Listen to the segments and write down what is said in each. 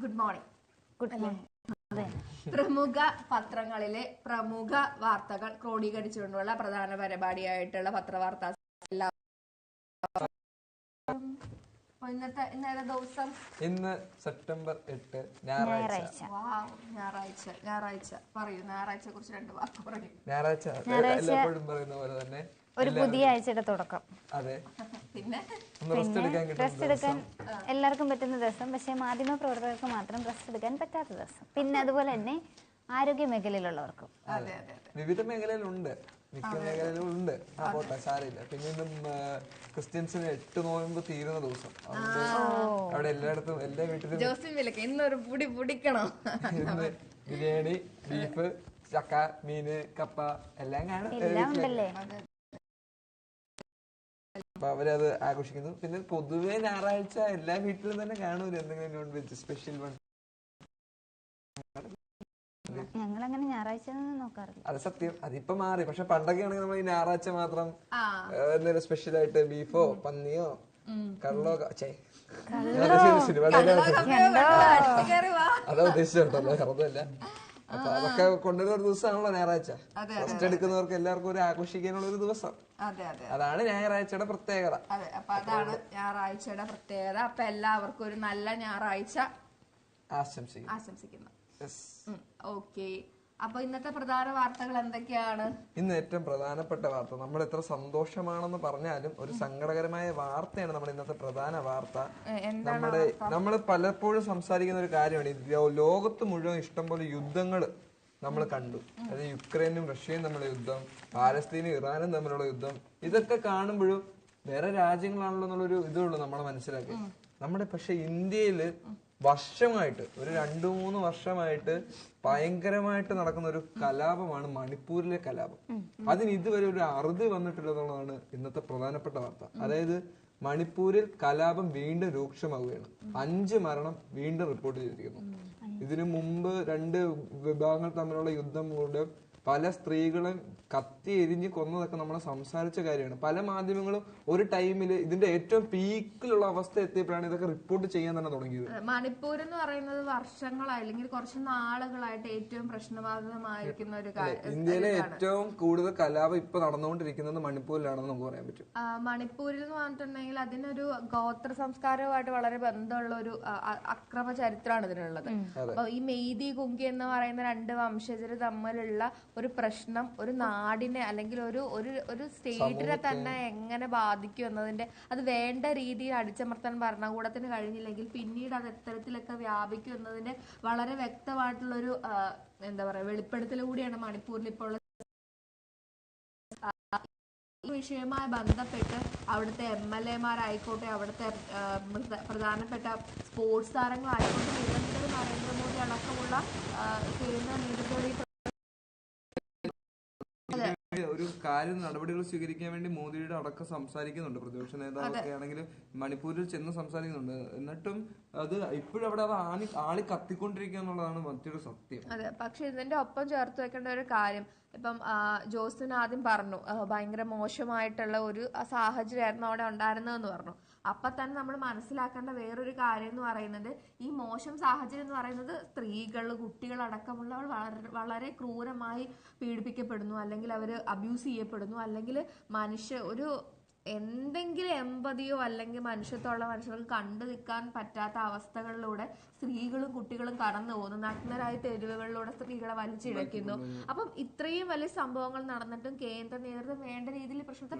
Good morning. Good morning. പ്രമുഖ പത്രങ്ങളിലെ പ്രമുഖ വാർത്തകൾ ക്രോഡീകരിച്ചുകൊണ്ടുള്ള പ്രധാന പരിപാടിയായിട്ടുള്ള പത്രവാർത്താ ഇന്നേതാ ദിവസം? ഇന്ന് സെപ്റ്റംബർ 8 ഞായറാഴ്ച. ഞായറാഴ്ച പറയൂ. ഞായറാഴ്ചയെ കുറിച്ച് 2 വാക്ക് പറയൂ. ഞായറാഴ്ച എല്ലാപ്പോഴും പറയുന്ന പോലെ തന്നെ ഒരു പുതിയ ആഴ്ചയുടെ തുടക്കം. അതെ, പിന്നെ റെസ്റ്റ് എടുക്കാൻ എല്ലാവർക്കും പറ്റുന്ന ദിവസം, പക്ഷെ മാധ്യമ പ്രവർത്തകർക്ക് മാത്രം റെസ്റ്റ് എടുക്കാൻ പറ്റാത്ത ദിവസം. പിന്നെ അതുപോലെ തന്നെ ആരോഗ്യ മേഖലയിലുള്ളവർക്കും വിവിധ മേഖലയിലുണ്ട്, മിക്ക മേഖലയിലും ഉണ്ട്. പോട്ടെ, സാരമില്ല. പിന്നെ ഇന്നും ക്രിസ്ത്യൻസിന് 8 നോയമ്പ് തീരുന്ന ദിവസം. അവിടെ എല്ലായിടത്തും എല്ലാ വീട്ടിലും ഇന്നൊരു ഇന്ന് ബിരിയാണി, ബീഫ്, ചക്ക, മീന്, കപ്പ എല്ലാം കാണും. അപ്പൊ അവരത് ആഘോഷിക്കുന്നു. പിന്നെ പൊതുവെ ഞായറാഴ്ച എല്ലാ വീട്ടിലും തന്നെ കാണൂല എന്തെങ്കിലും നോൺ വെജ് സ്പെഷ്യൽ വൺ. ഞങ്ങളങ്ങനെ ഞായറാഴ്ച നോക്കാറില്ല. അത് സത്യം, അതിപ്പോ മാറി. പക്ഷെ പണ്ടൊക്കെ ആണെങ്കിൽ നമ്മൾ ഈ ഞായറാഴ്ച മാത്രം എന്തെങ്കിലും സ്പെഷ്യൽ ആയിട്ട് ബീഫോ പന്നിയോ കള്ളോ അതാ ഉദ്ദേശിച്ചോട്ടല്ലോ, കറന്നല്ല. അപ്പൊ അതൊക്കെ കൊണ്ടുവരുന്ന ഒരു ദിവസമാണല്ലോ ഞായറാഴ്ച. റെസ്റ്റ് എടുക്കുന്നവർക്ക് എല്ലാവർക്കും ഒരു ആഘോഷിക്കാനുള്ള ഒരു ദിവസം. അതാണ് ഞായറാഴ്ചയുടെ പ്രത്യേകത. അതെ, അപ്പൊ അതാണ് ഞായറാഴ്ചയുടെ പ്രത്യേകത. അപ്പൊ എല്ലാവർക്കും ഒരു നല്ല ഞായറാഴ്ച ആശംസിക്കുന്നു. ഓക്കെ, അപ്പൊ ഇന്നത്തെ പ്രധാന വാർത്തകൾ എന്തൊക്കെയാണ്? ഇന്ന് ഏറ്റവും പ്രധാനപ്പെട്ട വാർത്ത, നമ്മൾ എത്ര സന്തോഷമാണെന്ന് പറഞ്ഞാലും ഒരു സങ്കടകരമായ വാർത്തയാണ് നമ്മുടെ ഇന്നത്തെ പ്രധാന വാർത്ത. നമ്മൾ പലപ്പോഴും സംസാരിക്കുന്ന ഒരു കാര്യമാണ്, ലോകത്ത് മുഴുവൻ ഇഷ്ടംപോലെ യുദ്ധങ്ങൾ നമ്മൾ കണ്ടു. അതായത് യുക്രൈനും റഷ്യയും തമ്മിലുള്ള യുദ്ധം, പാലസ്തീനും ഇറാനും തമ്മിലുള്ള യുദ്ധം. ഇതൊക്കെ കാണുമ്പോഴും വേറെ രാജ്യങ്ങളാണല്ലോ എന്നുള്ളൊരു ഇതുള്ളൂ നമ്മളെ മനസ്സിലാക്കി. നമ്മുടെ പക്ഷെ ഇന്ത്യയില് വർഷമായിട്ട്, ഒരു 2-3 വർഷമായിട്ട് ഭയങ്കരമായിട്ട് നടക്കുന്ന ഒരു കലാപമാണ് മണിപ്പൂരിലെ കലാപം. അതിന് ഇതുവരെ ഒരു അറുതി വന്നിട്ടില്ലെന്നുള്ളതാണ് ഇന്നത്തെ പ്രധാനപ്പെട്ട വാർത്ത. അതായത് മണിപ്പൂരിൽ കലാപം വീണ്ടും രൂക്ഷമാവുകയാണ്. 5 മരണം വീണ്ടും റിപ്പോർട്ട് ചെയ്തിരിക്കുന്നു. ഇതിനു മുമ്പ് 2 വിഭാഗങ്ങൾ തമ്മിലുള്ള യുദ്ധം മൂലം പല സ്ത്രീകളും കത്തി എരിഞ്ഞ് കൊന്നതൊക്കെ നമ്മൾ സംസാരിച്ച കാര്യമാണ്. പല മാധ്യമങ്ങളും ഒരു ടൈമില് ഇതിന്റെ ഏറ്റവും പീക്കിലുള്ള അവസ്ഥ എത്തിയപ്പോഴാണ് ഇതൊക്കെ റിപ്പോർട്ട് ചെയ്യാൻ തന്നെ തുടങ്ങിയത്. മണിപ്പൂർ എന്ന് പറയുന്നത് വർഷങ്ങളായി അല്ലെങ്കിൽ കുറച്ച് നാളുകളായിട്ട് ഏറ്റവും പ്രശ്നബാധിതമായിരിക്കുന്ന ഒരു ഇന്ത്യയിലെ ഏറ്റവും കൂടുതൽ കലാപം ഇപ്പൊ നടന്നുകൊണ്ടിരിക്കുന്നത് മണിപ്പൂരിലാണെന്ന് നമുക്ക് പറയാൻ പറ്റും. മണിപ്പൂരിൽ എന്ന് പറഞ്ഞിട്ടുണ്ടെങ്കിൽ അതിനൊരു ഗോത്ര സംസ്കാരവുമായിട്ട് വളരെ ബന്ധമുള്ള ഒരു അക്രമ ചരിത്രമാണ് ഇതിനുള്ളത്. അപ്പൊ ഈ മെയ്തി കുങ്കി എന്ന് പറയുന്ന 2 വംശജര് തമ്മിലുള്ള ഒരു പ്രശ്നം ഒരു നാടിനെ അല്ലെങ്കിൽ ഒരു സ്റ്റേറ്റിനെ തന്നെ എങ്ങനെ ബാധിക്കും എന്നതിന്റെ, അത് വേണ്ട രീതിയിൽ അടിച്ചമർത്താൻ ഭരണകൂടത്തിന് കഴിഞ്ഞില്ലെങ്കിൽ പിന്നീട് അത് എത്തരത്തിലൊക്കെ വ്യാപിക്കും എന്നതിന്റെ വളരെ വ്യക്തമായിട്ടുള്ളൊരു എന്താ പറയാ വെളിപ്പെടുത്തലുകൂടിയാണ് മണിപ്പൂരിൽ ഇപ്പോൾ വിഷയവുമായി ബന്ധപ്പെട്ട് അവിടുത്തെ MLA-മാരായിക്കോട്ടെ, അവിടുത്തെ പ്രധാനപ്പെട്ട സ്പോർട്സ് താരങ്ങളായിക്കോട്ടെ, നിരന്തരം നരേന്ദ്രമോദി അടക്കമുള്ള കേന്ദ്ര നേതൃത്വം ഒരു കാര്യം നടപടികൾ സ്വീകരിക്കാൻ വേണ്ടി മോദിയുടെ അടക്കം സംസാരിക്കുന്നുണ്ട്. പ്രതിപക്ഷ നേതാവൊക്കെ ആണെങ്കിലും മണിപ്പൂരിൽ ചെന്ന് സംസാരിക്കുന്നുണ്ട്. എന്നിട്ടും അത് ഇപ്പോഴും അവിടെ അത് ആളി കത്തിക്കൊണ്ടിരിക്കുക എന്നുള്ളതാണ് മറ്റൊരു സത്യം. അതെ, പക്ഷെ ഇതിന്റെ ഒപ്പം ചേർത്ത് വെക്കേണ്ട ഒരു കാര്യം, ഇപ്പം ജോസിന് ആദ്യം പറഞ്ഞു ഭയങ്കര മോശമായിട്ടുള്ള ഒരു സാഹചര്യമായിരുന്നു അവിടെ ഉണ്ടായിരുന്നതെന്ന് പറഞ്ഞു. അപ്പൊ തന്നെ നമ്മൾ മനസ്സിലാക്കേണ്ട വേറൊരു കാര്യം എന്ന് പറയുന്നത്, ഈ മോശം സാഹചര്യം എന്ന് പറയുന്നത് സ്ത്രീകൾ, കുട്ടികൾ അടക്കമുള്ളവർ വളരെ ക്രൂരമായി പീഡിപ്പിക്കപ്പെടുന്നു, അല്ലെങ്കിൽ അവർ അബ്യൂസ് ചെയ്യപ്പെടുന്നു, അല്ലെങ്കിൽ ഒരു എന്തെങ്കിലും എമ്പതിയോ അല്ലെങ്കിൽ മനുഷ്യത്വമുള്ള മനുഷ്യർക്ക് കണ്ടു നിൽക്കാൻ പറ്റാത്ത അവസ്ഥകളിലൂടെ സ്ത്രീകളും കുട്ടികളും കടന്നു പോകുന്നു. നഗ്നരായ തെരുവുകളിലൂടെ സ്ത്രീകളെ വലിച്ചിഴയ്ക്കുന്നു. അപ്പം ഇത്രയും വലിയ സംഭവങ്ങൾ നടന്നിട്ടും കേന്ദ്ര നേതൃത്വം വേണ്ട രീതിയിൽ പ്രശ്നത്തെ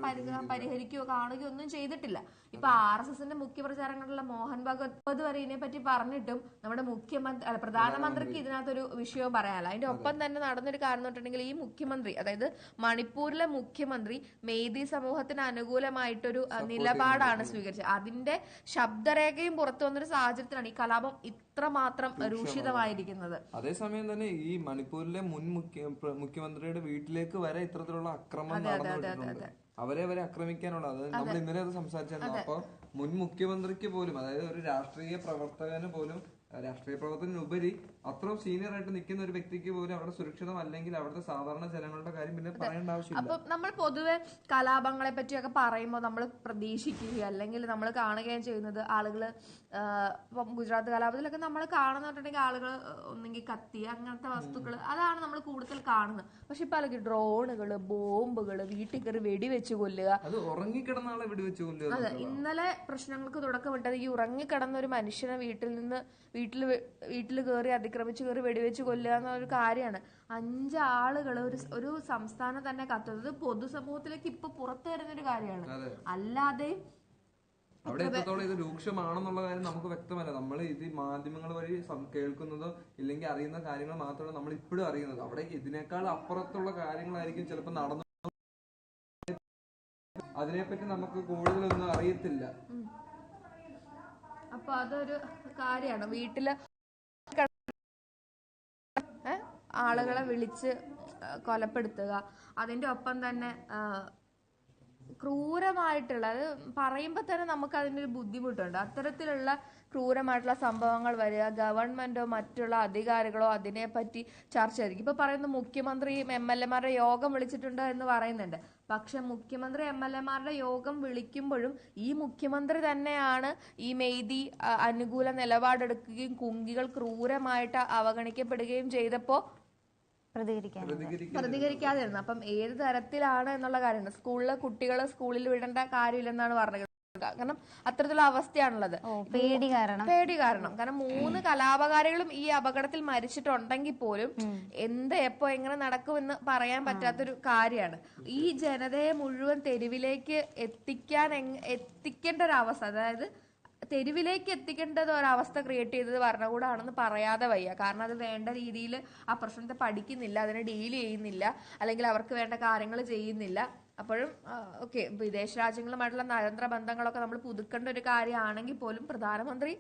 പരിഹരിക്കുകയോ കാണുകയോ ഒന്നും ചെയ്തിട്ടില്ല. ഇപ്പൊ RSSന്റെ മുഖ്യ പ്രചാരങ്ങളുള്ള മോഹൻ ഭഗവത് വരെ ഇതിനെപ്പറ്റി പറഞ്ഞിട്ടും നമ്മുടെ പ്രധാനമന്ത്രിക്ക് ഇതിനകത്തൊരു വിഷയവും പറയാനില്ല. അതിന്റെ ഒപ്പം തന്നെ നടന്നൊരു കാര്യം എന്ന് പറഞ്ഞിട്ടുണ്ടെങ്കിൽ, ഈ മുഖ്യമന്ത്രി, അതായത് മണിപ്പൂരിലെ മുഖ്യമന്ത്രി മെയ്തി സമൂഹത്തിന് അനുകൂലമായിട്ടൊരു നിലപാടാണ് സ്വീകരിച്ചത്. അതിന്റെ ശബ്ദരേഖയും പുറത്തു വന്നൊരു സാഹചര്യത്തിലാണ് ഈ കലാപം ഇത്രമാത്രം രൂക്ഷിതമായിരിക്കുന്നത്. അതേസമയം തന്നെ ഈ മണിപ്പൂരിലെ മുൻ മുഖ്യമന്ത്രിയുടെ വീട്ടിലേക്ക് വരെ ഇത്തരത്തിലുള്ള ആക്രമണം നടന്നിട്ടുണ്ട്. അവരെ ആക്രമിക്കാനുള്ള, അത് നമ്മൾ ഇന്നലെ അത് സംസാരിച്ചിരുന്നു. അപ്പൊ മുൻ മുഖ്യമന്ത്രിക്ക് പോലും, അതായത് ഒരു രാഷ്ട്രീയ പ്രവർത്തകന് പോലും രാഷ്ട്രീയ പ്രവർത്തനത്തിനുപരി അത്രയും സീനിയർ ആയിട്ട് നിൽക്കുന്ന ഒരു വ്യക്തിക്ക് പോലും അവിടെ സുരക്ഷിതം അല്ലെങ്കിൽ അവിടുത്തെ സാധാരണ ജനങ്ങളുടെ കാര്യം പിന്നെ പറയേണ്ട ആവശ്യമില്ല. അപ്പൊ നമ്മൾ പൊതുവെ കലാപങ്ങളെ പറ്റിയൊക്കെ പറയുമ്പോൾ നമ്മൾ പ്രതീക്ഷിക്കുകയും അല്ലെങ്കിൽ നമ്മൾ കാണുകയും ചെയ്യുന്നത് ആളുകള് ഇപ്പം ഗുജറാത്ത് കലാപത്തിലൊക്കെ നമ്മൾ കാണുന്നുണ്ടെങ്കിൽ ആളുകൾ ഒന്നെങ്കിൽ കത്തി അങ്ങനത്തെ വസ്തുക്കൾ അതാണ് നമ്മൾ കൂടുതൽ കാണുന്നത്. പക്ഷെ ഇപ്പൊ അല്ലെങ്കിൽ ഡ്രോണുകള്, ബോംബുകള്, വീട്ടിൽ കയറി വെടിവെച്ച് കൊല്ലുക, അത് ഉറങ്ങിക്കിടന്ന ആളെ വെടിവെച്ച് കൊല്ലുക. അതെ, ഇന്നലെ പ്രശ്നങ്ങൾക്ക് തുടക്കമിട്ടത് ഈ ഉറങ്ങിക്കിടന്ന ഒരു മനുഷ്യനെ വീട്ടിൽ കയറി അതിക്രമിച്ച് കയറി വെടിവെച്ച് കൊല്ലുക എന്നൊരു കാര്യമാണ്. 5 ആളുകൾ ഒരു സംസ്ഥാനം തന്നെ കത്തുന്നത് പൊതുസമൂഹത്തിലേക്ക് ഇപ്പൊ പുറത്തു വരുന്നൊരു കാര്യമാണ്. അല്ലാതെ അവിടെ എത്രത്തോളം ഇത് രൂക്ഷമാണെന്നുള്ള കാര്യം നമുക്ക് വ്യക്തമല്ല. നമ്മൾ ഇത് മാധ്യമങ്ങൾ വഴി കേൾക്കുന്നതോ ഇല്ലെങ്കിൽ അറിയുന്ന കാര്യങ്ങൾ മാത്രമല്ല നമ്മൾ ഇപ്പോഴും അറിയുന്നത്. അവിടെ ഇതിനേക്കാൾ അപ്പുറത്തുള്ള കാര്യങ്ങളായിരിക്കും ചിലപ്പോൾ നടന്നു. അതിനെപ്പറ്റി നമുക്ക് കൂടുതലൊന്നും അറിയത്തില്ല. അപ്പൊ അതൊരു കാര്യമാണ്. വീട്ടില് ആളുകളെ വിളിച്ച് കൊലപ്പെടുത്തുക, അതിന്റെ ഒപ്പം തന്നെ ക്രൂരമായിട്ടുള്ള, അത് പറയുമ്പോൾ തന്നെ നമുക്ക് അതിൻ്റെ ഒരു ബുദ്ധിമുട്ടുണ്ട്. അത്തരത്തിലുള്ള ക്രൂരമായിട്ടുള്ള സംഭവങ്ങൾ വരിക, ഗവൺമെന്റോ മറ്റുള്ള അധികാരികളോ അതിനെപ്പറ്റി ചർച്ച ചെയ്തിരിക്കും. ഇപ്പൊ പറയുന്ന മുഖ്യമന്ത്രിയും MLA-മാരുടെ യോഗം വിളിച്ചിട്ടുണ്ട് എന്ന് പറയുന്നുണ്ട്. പക്ഷെ മുഖ്യമന്ത്രി MLA-മാരുടെ യോഗം വിളിക്കുമ്പോഴും ഈ മുഖ്യമന്ത്രി തന്നെയാണ് ഈ മെയ്തി അനുകൂല നിലപാടെടുക്കുകയും കുങ്കികൾ ക്രൂരമായിട്ട് അവഗണിക്കപ്പെടുകയും ചെയ്തപ്പോ പ്രതികരിക്കാതിരുന്നു. അപ്പം ഏത് തരത്തിലാണ് എന്നുള്ള കാര്യമാണ്. കുട്ടികളെ സ്കൂളിൽ വിടേണ്ട കാര്യമില്ലെന്നാണ് പറഞ്ഞത്. കാരണം അത്തരത്തിലുള്ള അവസ്ഥയാണുള്ളത്. പേടി കാരണം 3 കലാപകാരികളും ഈ അപകടത്തിൽ മരിച്ചിട്ടുണ്ടെങ്കിൽ പോലും എപ്പോ എങ്ങനെ നടക്കുമെന്ന് പറയാൻ പറ്റാത്തൊരു കാര്യമാണ്. ഈ ജനതയെ മുഴുവൻ തെരുവിലേക്ക് എത്തിക്കേണ്ട ഒരു അവസ്ഥ, അതായത് തെരുവിലേക്ക് എത്തിക്കേണ്ടത് ഒരവസ്ഥ ക്രിയേറ്റ് ചെയ്തത് ഭരണകൂടമാണെന്ന് പറയാതെ വയ്യ. കാരണം അത് വേണ്ട രീതിയിൽ ആ പ്രശ്നത്തെ പഠിക്കുന്നില്ല, അതിനെ ഡീൽ ചെയ്യുന്നില്ല, അല്ലെങ്കിൽ അവർക്ക് വേണ്ട കാര്യങ്ങൾ ചെയ്യുന്നില്ല. അപ്പോഴും ഓക്കെ, വിദേശ രാജ്യങ്ങളുമായിട്ടുള്ള നയതന്ത്ര ബന്ധങ്ങളൊക്കെ നമ്മൾ പുതുക്കേണ്ട ഒരു കാര്യമാണെങ്കിൽ പോലും പ്രധാനമന്ത്രി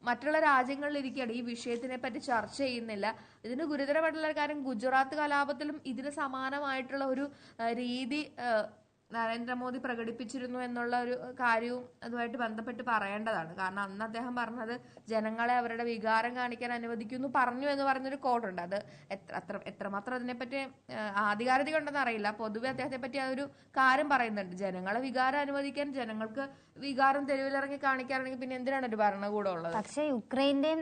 മറ്റുള്ള രാജ്യങ്ങളിൽ ഇരിക്കുകയാണ്, ഈ വിഷയത്തിനെ പറ്റി ചർച്ച ചെയ്യുന്നില്ല. ഇതിന് ഗുരുതരമായിട്ടുള്ള ഒരു കാര്യം, ഗുജറാത്ത് കലാപത്തിലും ഇതിന് സമാനമായിട്ടുള്ള ഒരു രീതി നരേന്ദ്രമോദി പ്രകടിപ്പിച്ചിരുന്നു എന്നുള്ള ഒരു കാര്യവും അതുമായിട്ട് ബന്ധപ്പെട്ട് പറയേണ്ടതാണ്. കാരണം അന്ന് അദ്ദേഹം പറഞ്ഞത് ജനങ്ങളെ അവരുടെ വികാരം കാണിക്കാൻ അനുവദിക്കുന്നു പറഞ്ഞു എന്ന് പറഞ്ഞൊരു കോട്ടുണ്ട്. അത് എത്രമാത്രം അതിനെപ്പറ്റി ആധികാരികത ഉണ്ടെന്ന് അറിയില്ല. പൊതുവെ അദ്ദേഹത്തെ പറ്റി അതൊരു കാര്യം പറയുന്നുണ്ട്, ജനങ്ങളെ വികാരം അനുവദിക്കാൻ, ജനങ്ങൾക്ക് വികാരം തെരുവിലിറങ്ങി കാണിക്കാറുണ്ടെങ്കിൽ പിന്നെ എന്തിനാണ് ഒരു ഭരണകൂടം ഉള്ളത്? പക്ഷെ യുക്രൈന്റെയും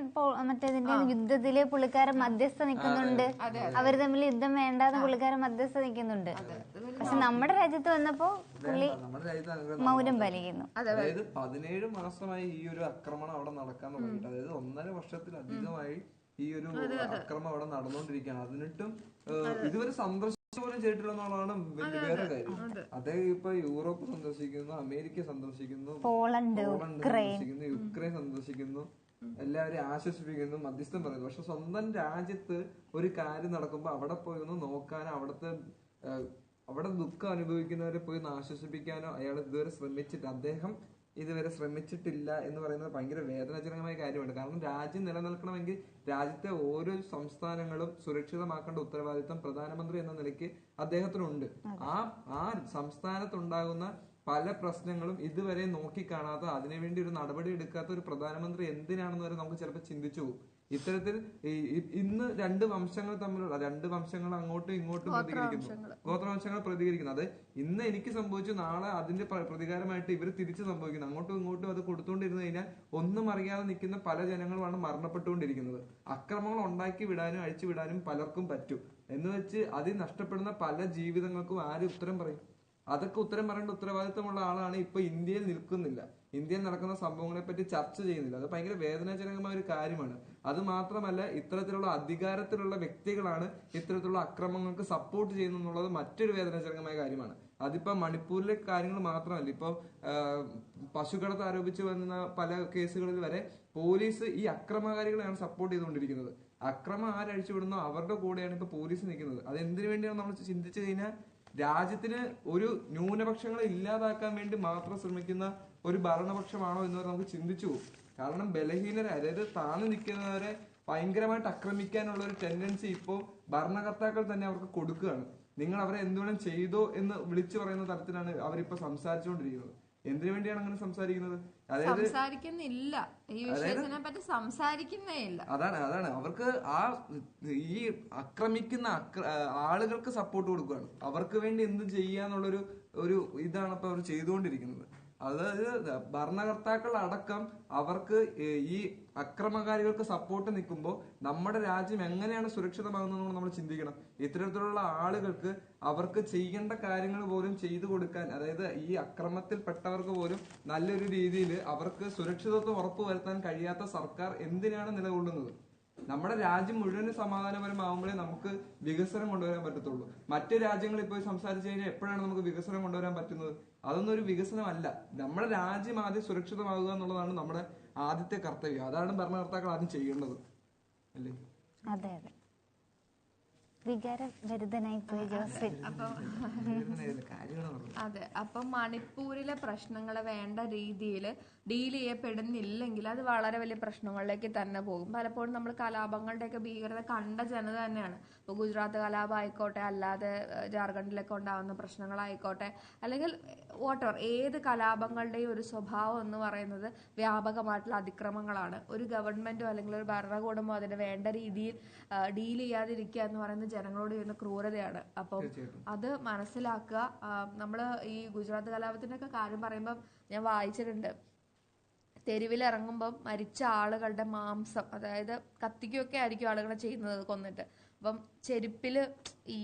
മറ്റേതിന്റെയും യുദ്ധത്തില് പുള്ളിക്കാരൻ മധ്യസ്ഥ നിൽക്കുന്നുണ്ട്. അവർ തമ്മിൽ യുദ്ധം വേണ്ടാന്ന് പുള്ളിക്കാരൻ മധ്യസ്ഥ നിൽക്കുന്നുണ്ട്. പക്ഷെ നമ്മുടെ രാജ്യത്ത് വന്നപ്പോ മൗനം പാലിക്കുന്നു. അതായത് 17 മാസമായി ഈ ഒരു ആക്രമണം അവിടെ നടക്കാൻ തുടങ്ങിയിട്ട്, അതായത് 1.5 വർഷത്തിലധികമായി ഈ ഒരു അക്രമം അവിടെ നടന്നുകൊണ്ടിരിക്കുകയാണ്. അതിനിട്ടും ഇതുവരെ സന്ദർശിച്ചു പോലും ചെയ്തിട്ടില്ലെന്നുള്ളതാണ് വേറെ കാര്യം. അദ്ദേഹം ഇപ്പൊ യൂറോപ്പ് സന്ദർശിക്കുന്നു, അമേരിക്ക സന്ദർശിക്കുന്നു, പോളണ്ട് സന്ദർശിക്കുന്നു, യുക്രൈൻ സന്ദർശിക്കുന്നു, എല്ലാവരെയും ആശ്വസിപ്പിക്കുന്നു, മധ്യസ്ഥം പറയുന്നു. പക്ഷെ സ്വന്തം രാജ്യത്ത് ഒരു കാര്യം നടക്കുമ്പോ അവിടെ പോയി ഒന്ന് നോക്കാനോ അവിടെ ദുഃഖം അനുഭവിക്കുന്നവരെ പോയി ആശ്വസിപ്പിക്കാനോ അയാൾ അദ്ദേഹം ഇതുവരെ ശ്രമിച്ചിട്ടില്ല എന്ന് പറയുന്നത് ഭയങ്കര വേദനാജനകമായ കാര്യമാണ്. കാരണം രാജ്യം നിലനിൽക്കണമെങ്കിൽ രാജ്യത്തെ ഓരോ സംസ്ഥാനങ്ങളും സുരക്ഷിതമാക്കേണ്ട ഉത്തരവാദിത്തം പ്രധാനമന്ത്രി എന്ന നിലയ്ക്ക് അദ്ദേഹത്തിനുണ്ട്. ആ സംസ്ഥാനത്തുണ്ടാകുന്ന പല പ്രശ്നങ്ങളും ഇതുവരെ നോക്കിക്കാണാത്ത, അതിനുവേണ്ടി ഒരു നടപടി എടുക്കാത്ത ഒരു പ്രധാനമന്ത്രി എന്തിനാണെന്ന് വരെ നമുക്ക് ചിലപ്പോൾ ചിന്തിച്ചു പോകും. ഇത്തരത്തിൽ ഇന്ന് 2 വംശങ്ങൾ തമ്മിലുള്ള 2 വംശങ്ങൾ അങ്ങോട്ടും ഇങ്ങോട്ടും ഗോത്രവംശങ്ങൾ പ്രതികരിക്കുന്നു. അത് ഇന്ന് എനിക്ക് സംഭവിച്ചു, നാളെ അതിന്റെ പ്രതികാരമായിട്ട് ഇവർ തിരിച്ചു സംഭവിക്കുന്നു. അങ്ങോട്ടും ഇങ്ങോട്ടും അത് കൊടുത്തുകൊണ്ടിരുന്നു കഴിഞ്ഞാൽ ഒന്നും അറിയാതെ നിൽക്കുന്ന പല ജനങ്ങളുമാണ് മരണപ്പെട്ടുകൊണ്ടിരിക്കുന്നത്. അക്രമങ്ങൾ ഉണ്ടാക്കി വിടാനും അഴിച്ചു വിടാനും പലർക്കും പറ്റും എന്ന് വെച്ച് അതിൽ നഷ്ടപ്പെടുന്ന പല ജീവിതങ്ങൾക്കും ആര് ഉത്തരം പറയും? അതൊക്കെ ഉത്തരം പറയേണ്ട ഉത്തരവാദിത്തമുള്ള ആളാണ് ഇപ്പൊ ഇന്ത്യയിൽ നിൽക്കുന്നില്ല. ഇന്ത്യയിൽ നടക്കുന്ന സംഭവങ്ങളെ പറ്റി ചർച്ച ചെയ്യുന്നില്ല. അത് ഭയങ്കര വേദനാജനകമായ ഒരു കാര്യമാണ്. അത് മാത്രമല്ല, ഇത്തരത്തിലുള്ള അധികാരത്തിലുള്ള വ്യക്തികളാണ് ഇത്തരത്തിലുള്ള അക്രമങ്ങൾക്ക് സപ്പോർട്ട് ചെയ്യുന്നുള്ളത് മറ്റൊരു വേദനാജനകമായ കാര്യമാണ്. അതിപ്പോ മണിപ്പൂരിലെ കാര്യങ്ങൾ മാത്രമല്ല, ഇപ്പൊ പശുക്കടത്ത് ആരോപിച്ചു വന്ന പല കേസുകളിൽ വരെ പോലീസ് ഈ അക്രമകാരികളെയാണ് സപ്പോർട്ട് ചെയ്തുകൊണ്ടിരിക്കുന്നത്. അക്രമം ആരഴിച്ചുവിടുന്നോ അവരുടെ കൂടെയാണ് ഇപ്പൊ പോലീസ് നിൽക്കുന്നത്. അത് എന്തിനു വേണ്ടിയാണ് നമ്മൾ ചിന്തിച്ചു കഴിഞ്ഞാൽ, രാജ്യത്തിന് ഒരു ന്യൂനപക്ഷങ്ങളെ ഇല്ലാതാക്കാൻ വേണ്ടി മാത്രം ശ്രമിക്കുന്ന ഒരു ഭരണപക്ഷമാണോ എന്ന് നമുക്ക് ചിന്തിച്ചു പോകും. കാരണം ബലഹീനരെ, അതായത് താഴ്ന്നു നിൽക്കുന്നവരെ ഭയങ്കരമായിട്ട് ആക്രമിക്കാനുള്ള ഒരു ടെൻഡൻസി ഇപ്പോൾ ഭരണകർത്താക്കൾ തന്നെ അവർക്ക് കൊടുക്കുകയാണ്. നിങ്ങൾ അവരെ എന്തുവേണം ചെയ്തോ എന്ന് വിളിച്ചു പറയുന്ന തരത്തിലാണ് അവരിപ്പോ സംസാരിച്ചുകൊണ്ടിരിക്കുന്നത്. എന്തിനു വേണ്ടിയാണ് അങ്ങനെ സംസാരിക്കുന്നത്? അതായത് സംസാരിക്കുന്നില്ല, ഈ വിഷയത്തിനെ പറ്റി സംസാരിക്കുന്നേ ഇല്ല. അതാണ് അവർക്ക് ഈ ആക്രമിക്കുന്ന ആളുകൾക്ക് സപ്പോർട്ട് കൊടുക്കുകയാണ്. അവർക്ക് വേണ്ടി എന്ത് ചെയ്യാന്നുള്ളൊരു ഇതാണ് ഇപ്പൊ അവർ ചെയ്തുകൊണ്ടിരിക്കുന്നത്. അതായത് ഭരണകർത്താക്കൾ അടക്കം അവർക്ക് ഈ അക്രമകാരികൾക്ക് സപ്പോർട്ട് നിൽക്കുമ്പോൾ നമ്മുടെ രാജ്യം എങ്ങനെയാണ് സുരക്ഷിതമാകുന്നതെന്ന് നമ്മൾ ചിന്തിക്കണം. ഇത്തരത്തിലുള്ള ആളുകൾക്ക് അവർക്ക് ചെയ്യേണ്ട കാര്യങ്ങൾ പോലും ചെയ്തു കൊടുക്കാൻ, അതായത് ഈ അക്രമത്തിൽപ്പെട്ടവർക്ക് പോലും നല്ലൊരു രീതിയിൽ അവർക്ക് സുരക്ഷിതത്വം ഉറപ്പുവരുത്താൻ കഴിയാത്ത സർക്കാർ എന്തിനാണ് നിലകൊള്ളുന്നത്? നമ്മുടെ രാജ്യം മുഴുവൻ സമാധാനപരമാകുമ്പോഴേ നമുക്ക് വികസനം കൊണ്ടുവരാൻ പറ്റത്തുള്ളൂ. മറ്റു രാജ്യങ്ങളിൽ പോയി സംസാരിച്ചു കഴിഞ്ഞാൽ എപ്പോഴാണ് നമുക്ക് വികസനം കൊണ്ടുവരാൻ പറ്റുന്നത്? അതൊന്നും ഒരു വികസനമല്ല. നമ്മുടെ രാജ്യം ആദ്യം സുരക്ഷിതമാകുക എന്നുള്ളതാണ് നമ്മുടെ ആദ്യത്തെ കർത്തവ്യം. അതാണ് ഭരണകർത്താക്കൾ ആദ്യം ചെയ്യേണ്ടത്, അല്ലേ? അതെ അതെ, വികാരഭരിതനായി പോയി ജോസിൻ. അതെ, അപ്പം മണിപ്പൂരിലെ പ്രശ്നങ്ങൾ വേണ്ട രീതിയിൽ ഡീൽ ചെയ്യപ്പെടുന്നില്ലെങ്കിൽ അത് വളരെ വലിയ പ്രശ്നങ്ങളിലേക്ക് തന്നെ പോകും. പലപ്പോഴും നമ്മൾ കലാപങ്ങളുടെയൊക്കെ ഭീകരത കണ്ട ജനത തന്നെയാണ്. ഇപ്പോൾ ഗുജറാത്ത് കലാപം ആയിക്കോട്ടെ, അല്ലാതെ ജാർഖണ്ഡിലൊക്കെ ഉണ്ടാകുന്ന പ്രശ്നങ്ങളായിക്കോട്ടെ, അല്ലെങ്കിൽ വോട്ടർ ഏത് കലാപങ്ങളുടെയും ഒരു സ്വഭാവം എന്ന് പറയുന്നത് വ്യാപകമായിട്ടുള്ള അതിക്രമങ്ങളാണ്. ഒരു ഗവൺമെന്റോ അല്ലെങ്കിൽ ഒരു ഭരണകൂടമോ അതിന് വേണ്ട രീതിയിൽ ഡീൽ ചെയ്യാതിരിക്കുക എന്ന് പറയുന്നത് ജനങ്ങളോട് ചെയ്യുന്ന ക്രൂരതയാണ്. അപ്പം അത് മനസ്സിലാക്കുക. നമ്മള് ഈ ഗുജറാത്ത് കലാപത്തിന്റെ ഒക്കെ കാര്യം പറയുമ്പോൾ ഞാൻ വായിച്ചിട്ടുണ്ട്, തെരുവിലിറങ്ങുമ്പം മരിച്ച ആളുകളുടെ മാംസം, അതായത് കത്തിക്കുകയൊക്കെ ആയിരിക്കും ആളുകളെ ചെയ്യുന്നത് കൊന്നിട്ട്. അപ്പം ചെരുപ്പില് ഈ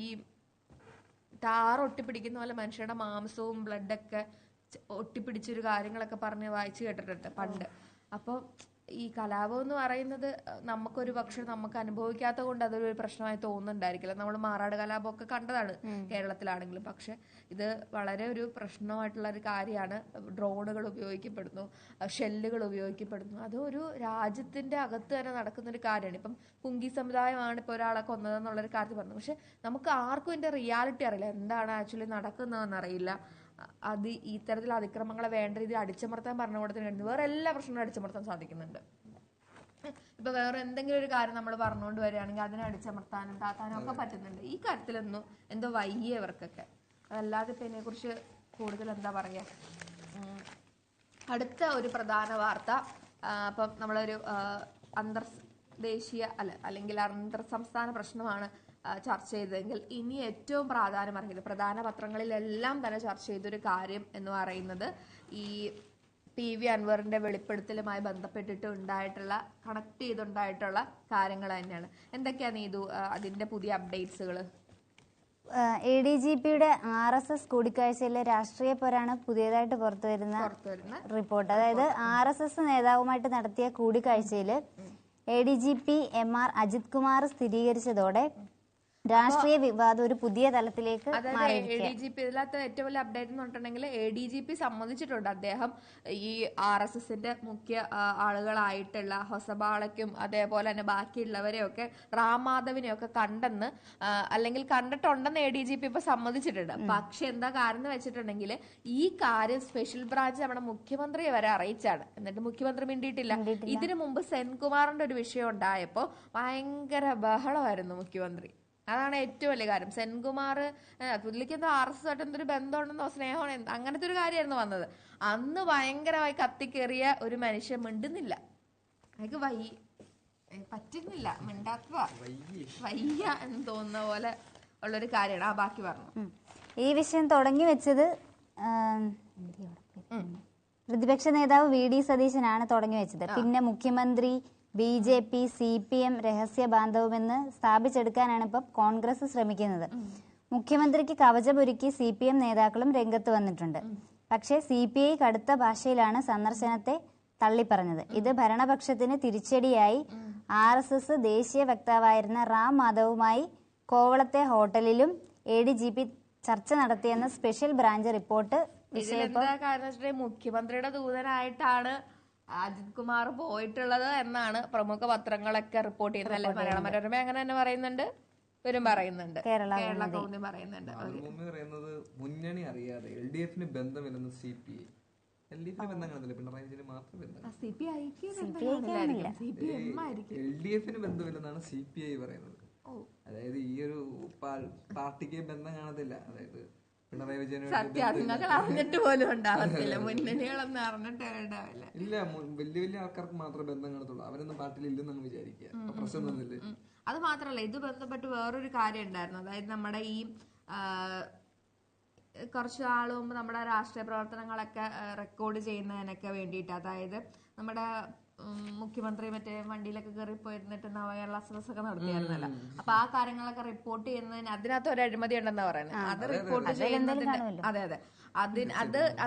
ടാർ ഒട്ടിപ്പിടിക്കുന്ന പോലെ മനുഷ്യരുടെ മാംസവും ബ്ലഡൊക്കെ ഒട്ടിപ്പിടിച്ചൊരു കാര്യങ്ങളൊക്കെ പറഞ്ഞ് വായിച്ചു കേട്ടിട്ടുണ്ട് പണ്ട്. അപ്പോൾ ഈ കലാപം എന്ന് പറയുന്നത് നമുക്കൊരു പക്ഷെ നമുക്ക് അനുഭവിക്കാത്ത കൊണ്ട് അതൊരു പ്രശ്നമായി തോന്നുന്നുണ്ടായിരിക്കില്ല. നമ്മൾ മാറാട് കലാപമൊക്കെ കണ്ടതാണ് കേരളത്തിലാണെങ്കിലും. പക്ഷെ ഇത് വളരെ ഒരു പ്രശ്നമായിട്ടുള്ള ഒരു കാര്യമാണ്. ഡ്രോണുകൾ ഉപയോഗിക്കപ്പെടുന്നു, ഷെല്ലുകൾ ഉപയോഗിക്കപ്പെടുന്നു. അത് ഒരു രാജ്യത്തിന്റെ അകത്ത് തന്നെ നടക്കുന്ന ഒരു കാര്യമാണ്. ഇപ്പം കുങ്കി സമുദായമാണ് ഇപ്പോൾ ഒരാളെ കൊന്നതെന്നുള്ളൊരു കാര്യത്തിൽ പറഞ്ഞു. പക്ഷെ നമുക്ക് ആർക്കും ഇതിന്റെ റിയാലിറ്റി അറിയില്ല, എന്താണ് ആക്ച്വലി നടക്കുന്നതെന്ന് അറിയില്ല. അത് ഇത്തരത്തിൽ അതിക്രമങ്ങളെ വേണ്ട രീതിയിൽ അടിച്ചമർത്താൻ ഭരണകൂടത്തിന് കഴിഞ്ഞു. വേറെ എല്ലാ പ്രശ്നങ്ങളും അടിച്ചമർത്താൻ സാധിക്കുന്നുണ്ട്. ഇപ്പൊ വേറെ എന്തെങ്കിലും ഒരു കാര്യം നമ്മൾ പറഞ്ഞുകൊണ്ട് വരികയാണെങ്കിൽ അതിനെ അടിച്ചമർത്താനും താത്താനും ഒക്കെ പറ്റുന്നുണ്ട്. ഈ കാര്യത്തിലൊന്നും എന്തോ വയ്യ ഇവർക്കൊക്കെ. അതല്ലാതെ ഇപ്പൊ ഇതിനെ കുറിച്ച് കൂടുതൽ എന്താ പറയാ. അടുത്ത ഒരു പ്രധാന വാർത്ത, അപ്പം നമ്മളൊരു അന്തർദേശീയ അല്ലെങ്കിൽ അന്തർ സംസ്ഥാന പ്രശ്നമാണ് ചർച്ച ചെയ്തതെങ്കിൽ ഇനി ഏറ്റവും പ്രാധാന്യം അറിയില്ല, പ്രധാന പത്രങ്ങളിലെല്ലാം തന്നെ ചർച്ച ചെയ്തൊരു കാര്യം എന്ന് പറയുന്നത് ഈ PV അൻവറിന്റെ വെളിപ്പെടുത്തലുമായി ബന്ധപ്പെട്ടിട്ട് കണക്ട് ചെയ്തുണ്ടായിട്ടുള്ള കാര്യങ്ങൾ തന്നെയാണ്. എന്തൊക്കെയാ നീതു അതിന്റെ പുതിയ അപ്ഡേറ്റ്സുകൾ? ADGPയുടെ RSS കൂടിക്കാഴ്ചയിലെ രാഷ്ട്രീയ പോരാണ് പുതിയതായിട്ട് പുറത്തുവരുന്ന റിപ്പോർട്ട്. അതായത് RSS നേതാവുമായിട്ട് നടത്തിയ കൂടിക്കാഴ്ചയിൽ ADGP MR അജിത് കുമാർ സ്ഥിരീകരിച്ചതോടെ രാഷ്ട്രീയ വിവാദം ഒരു പുതിയ തലത്തിലേക്ക് ADGP ഇതിനകത്ത് ഏറ്റവും വലിയ അപ്ഡേറ്റ് എന്ന് പറഞ്ഞിട്ടുണ്ടെങ്കിൽ ADGP സമ്മതിച്ചിട്ടുണ്ട് അദ്ദേഹം ഈ RSSന്റെ മുഖ്യ ആളുകളായിട്ടുള്ള ഹൊസബാളയ്ക്കും അതേപോലെ തന്നെ ബാക്കിയുള്ളവരെയൊക്കെ റാം മാധവിനെയൊക്കെ കണ്ടെന്ന്, അല്ലെങ്കിൽ കണ്ടിട്ടുണ്ടെന്ന് ADGP ഇപ്പൊ സമ്മതിച്ചിട്ടുണ്ട്. പക്ഷെ എന്താ കാരണം എന്ന് വെച്ചിട്ടുണ്ടെങ്കിൽ ഈ കാര്യം സ്പെഷ്യൽ ബ്രാഞ്ച് നമ്മുടെ മുഖ്യമന്ത്രിയെ വരെ അറിയിച്ചാണ്. എന്നിട്ട് മുഖ്യമന്ത്രി മിണ്ടിയിട്ടില്ല. ഇതിനു മുമ്പ് സെൻകുമാറിന്റെ ഒരു വിഷയം ഉണ്ടായപ്പോ ഭയങ്കര ബഹളമായിരുന്നു മുഖ്യമന്ത്രി. അതാണ് ഏറ്റവും വലിയ കാര്യം. സെൻകുമാർ പുള്ളിക്ക് എന്തോ RSS ആയിട്ട് എന്തൊരു ബന്ധമുണ്ടെന്നോ സ്നേഹമാണോ അങ്ങനത്തെ ഒരു കാര്യമായിരുന്നു വന്നത്. അന്ന് ഭയങ്കരമായി കത്തിക്കേറിയ ഒരു മനുഷ്യൻ മിണ്ടുന്നില്ല. എനിക്ക് പറ്റുന്നില്ല, മിണ്ടാക്കുക വയ്യ എന്ന് തോന്നുന്ന പോലെ ഉള്ളൊരു കാര്യമാണ്. ബാക്കി പറഞ്ഞു. ഈ വിഷയം തുടങ്ങി വെച്ചത് പ്രതിപക്ഷ നേതാവ് VD സതീശനാണ് തുടങ്ങി വെച്ചത്. പിന്നെ മുഖ്യമന്ത്രി, BJP, CPM രഹസ്യ ബാന്ധവുമെന്ന് സ്ഥാപിച്ചെടുക്കാനാണ് ഇപ്പം കോൺഗ്രസ് ശ്രമിക്കുന്നത്. മുഖ്യമന്ത്രിക്ക് കവചമൊരുക്കി CPM നേതാക്കളും രംഗത്ത് വന്നിട്ടുണ്ട്. പക്ഷേ CPI കടുത്ത ഭാഷയിലാണ് സന്ദർശനത്തെ തള്ളിപ്പറഞ്ഞത്. ഇത് ഭരണപക്ഷത്തിന് തിരിച്ചടിയായി. RSS ദേശീയ വക്താവായിരുന്ന റാം മാധവുമായി കോവളത്തെ ഹോട്ടലിലും ADGP ചർച്ച നടത്തിയെന്ന സ്പെഷ്യൽ ബ്രാഞ്ച് റിപ്പോർട്ട്. മുഖ്യമന്ത്രിയുടെ ദൂതനായിട്ടാണ് അജിത് കുമാർ പോയിട്ടുള്ളത് എന്നാണ് പ്രമുഖ പത്രങ്ങളൊക്കെ റിപ്പോർട്ട് ചെയ്യുന്നത്. അല്ലെ, മലയാള മനോരമ അങ്ങനെ തന്നെ പറയുന്നുണ്ട്, ഇവരും പറയുന്നുണ്ട്, കേരള കൗമുദി പറയുന്നുണ്ട്. മുന്നണി അറിയാതെ LDF ബന്ധമില്ലെന്ന് CPI. LDF ബന്ധം കാണത്തില്ല, പിണറായി വിജയന് മാത്രം ബന്ധം. LDF ബന്ധമില്ലെന്നാണ് CPI പറയുന്നത്. അതായത് ഈ ഒരു പാർട്ടിക്ക് ബന്ധം കാണത്തില്ല. അതായത് പിണറായി വിജയന് സത്യാഗ്രഹങ്ങൾ അറിഞ്ഞിട്ട് പോലും ഉണ്ടാവത്തില്ല, മുന്നണികളൊന്നും അറിഞ്ഞിട്ട് ഉണ്ടാവില്ല. ഇല്ല, വലിയ വലിയ ആൾക്കാർക്ക് മാത്രമേ ബന്ധം കാണത്തുള്ളൂ. അവരൊന്നും പാർട്ടിയിലില്ലെന്ന് അങ്ങ് വിചാരിക്കുക. പ്രശ്നം തന്നില്ലേ. അത് മാത്രല്ല, ഇത് ബന്ധപ്പെട്ട് വേറൊരു കാര്യം ഉണ്ടായിരുന്നു. അതായത് നമ്മുടെ ഈ കുറച്ച് നാൾ മുമ്പ് നമ്മുടെ രാഷ്ട്രീയ പ്രവർത്തനങ്ങളൊക്കെ റെക്കോർഡ് ചെയ്യുന്നതിനൊക്കെ വേണ്ടിയിട്ട്, അതായത് നമ്മുടെ മുഖ്യമന്ത്രി മറ്റേ വണ്ടിയിലൊക്കെ കയറി പോയിരുന്നിട്ട് നവകേരള സദസ് ഒക്കെ നടത്തിയായിരുന്നല്ലോ. അപ്പൊ ആ കാര്യങ്ങളൊക്കെ റിപ്പോർട്ട് ചെയ്യുന്നതിന് അതിനകത്ത് ഒരു അഴിമതി ഉണ്ടെന്നാ പറയുന്നത്. അത് റിപ്പോർട്ട് ചെയ്യുന്നതിന് അതെ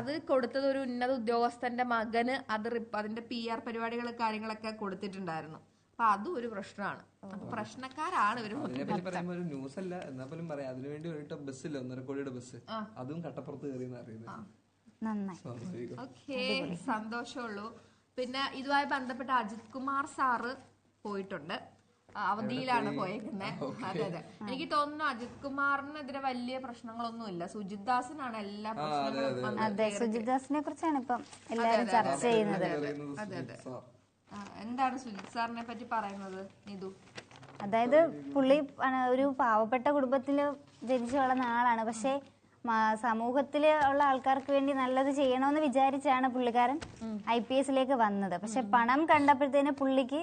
അത് കൊടുത്തത് ഒരു ഉന്നത ഉദ്യോഗസ്ഥന്റെ മകന് അതിന്റെ PR പരിപാടികൾ കാര്യങ്ങളൊക്കെ കൊടുത്തിട്ടുണ്ടായിരുന്നു. അപ്പൊ അതും ഒരു പ്രശ്നമാണ്. അപ്പൊ പ്രശ്നക്കാരാണ് ഇവര്. അതിനെപ്പറ്റി പറയുമ്പോ ഒരു ന്യൂസ് അല്ല എന്നാ പോലും പറയാം. അതിനുവേണ്ടി ഒരു ബസ്സില്ല, 1.5 കോടിയുടെ ബസ്, അതും കട്ടപ്പുറത്ത് കയറിയെന്ന് അറിയുന്നത്. ഓക്കെ, സന്തോഷമുള്ളൂ. പിന്നെ ഇതുമായി ബന്ധപ്പെട്ട അജിത് കുമാർ സാറ് പോയിട്ടുണ്ട്, അവധിയിലാണ് പോയേക്കുന്നത്. അതെ. എനിക്ക് തോന്നുന്നു അജിത് കുമാറിനെതിരെ വലിയ പ്രശ്നങ്ങളൊന്നുമില്ല. സുജിത് ദാസിനാണ് എല്ലാ പ്രശ്നങ്ങളും. അതെ, സുജിത് ദാസിനെ കുറിച്ചാണ് ഇപ്പം എല്ലാരും ചർച്ച ചെയ്യുന്നത്. അതെ. എന്താണ് സുജിത് സാറിനെ പറ്റി പറയുന്നത് നീതു? അതായത് പുള്ളി ഒരു പാവപ്പെട്ട കുടുംബത്തില് ജനിച്ചു വളർന്ന ആളാണ്. പക്ഷെ സമൂഹത്തില് ഉള്ള ആൾക്കാർക്ക് വേണ്ടി നല്ലത് ചെയ്യണമെന്ന് വിചാരിച്ചാണ് പുള്ളിക്കാരൻ IPSലേക്ക് വന്നത്. പക്ഷെ പണം കണ്ടപ്പോഴത്തേന് പുള്ളിക്ക്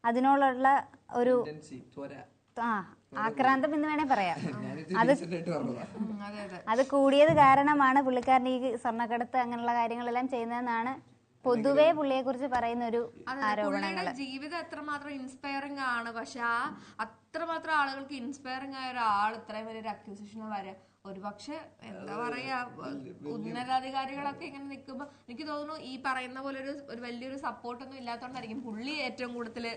അതിനോടുള്ള ഒരു ആക്രാന്തം എന്ന് വേണേ പറയാം. അത് കൂടിയത് കാരണമാണ് പുള്ളിക്കാരൻ ഈ സ്വർണ്ണക്കടത്ത് അങ്ങനെയുള്ള കാര്യങ്ങളെല്ലാം ചെയ്യുന്നതെന്നാണ് പൊതുവെ പുള്ളിയെ കുറിച്ച് പറയുന്ന ഒരു ആരോപണങ്ങൾ. ജീവിതം എത്രമാത്രം ഇൻസ്പയറിംഗ് ആണ്. പക്ഷെ അത്രമാത്രം ആളുകൾക്ക് ഇൻസ്പയറിംഗ് ആയ ഒരാൾ ഇത്രയും വലിയൊരു അക്യൂസിഷൻ വരെ, ഒരുപക്ഷെ എന്താ പറയാ, ഉന്നതാധികാരികളൊക്കെ ഇങ്ങനെ നിൽക്കുമ്പോ എനിക്ക് തോന്നുന്നു ഈ പറയുന്ന പോലെ ഒരു വലിയൊരു സപ്പോർട്ടൊന്നും ഇല്ലാത്തതുകൊണ്ടായിരിക്കും പുള്ളി ഏറ്റവും കൂടുതൽ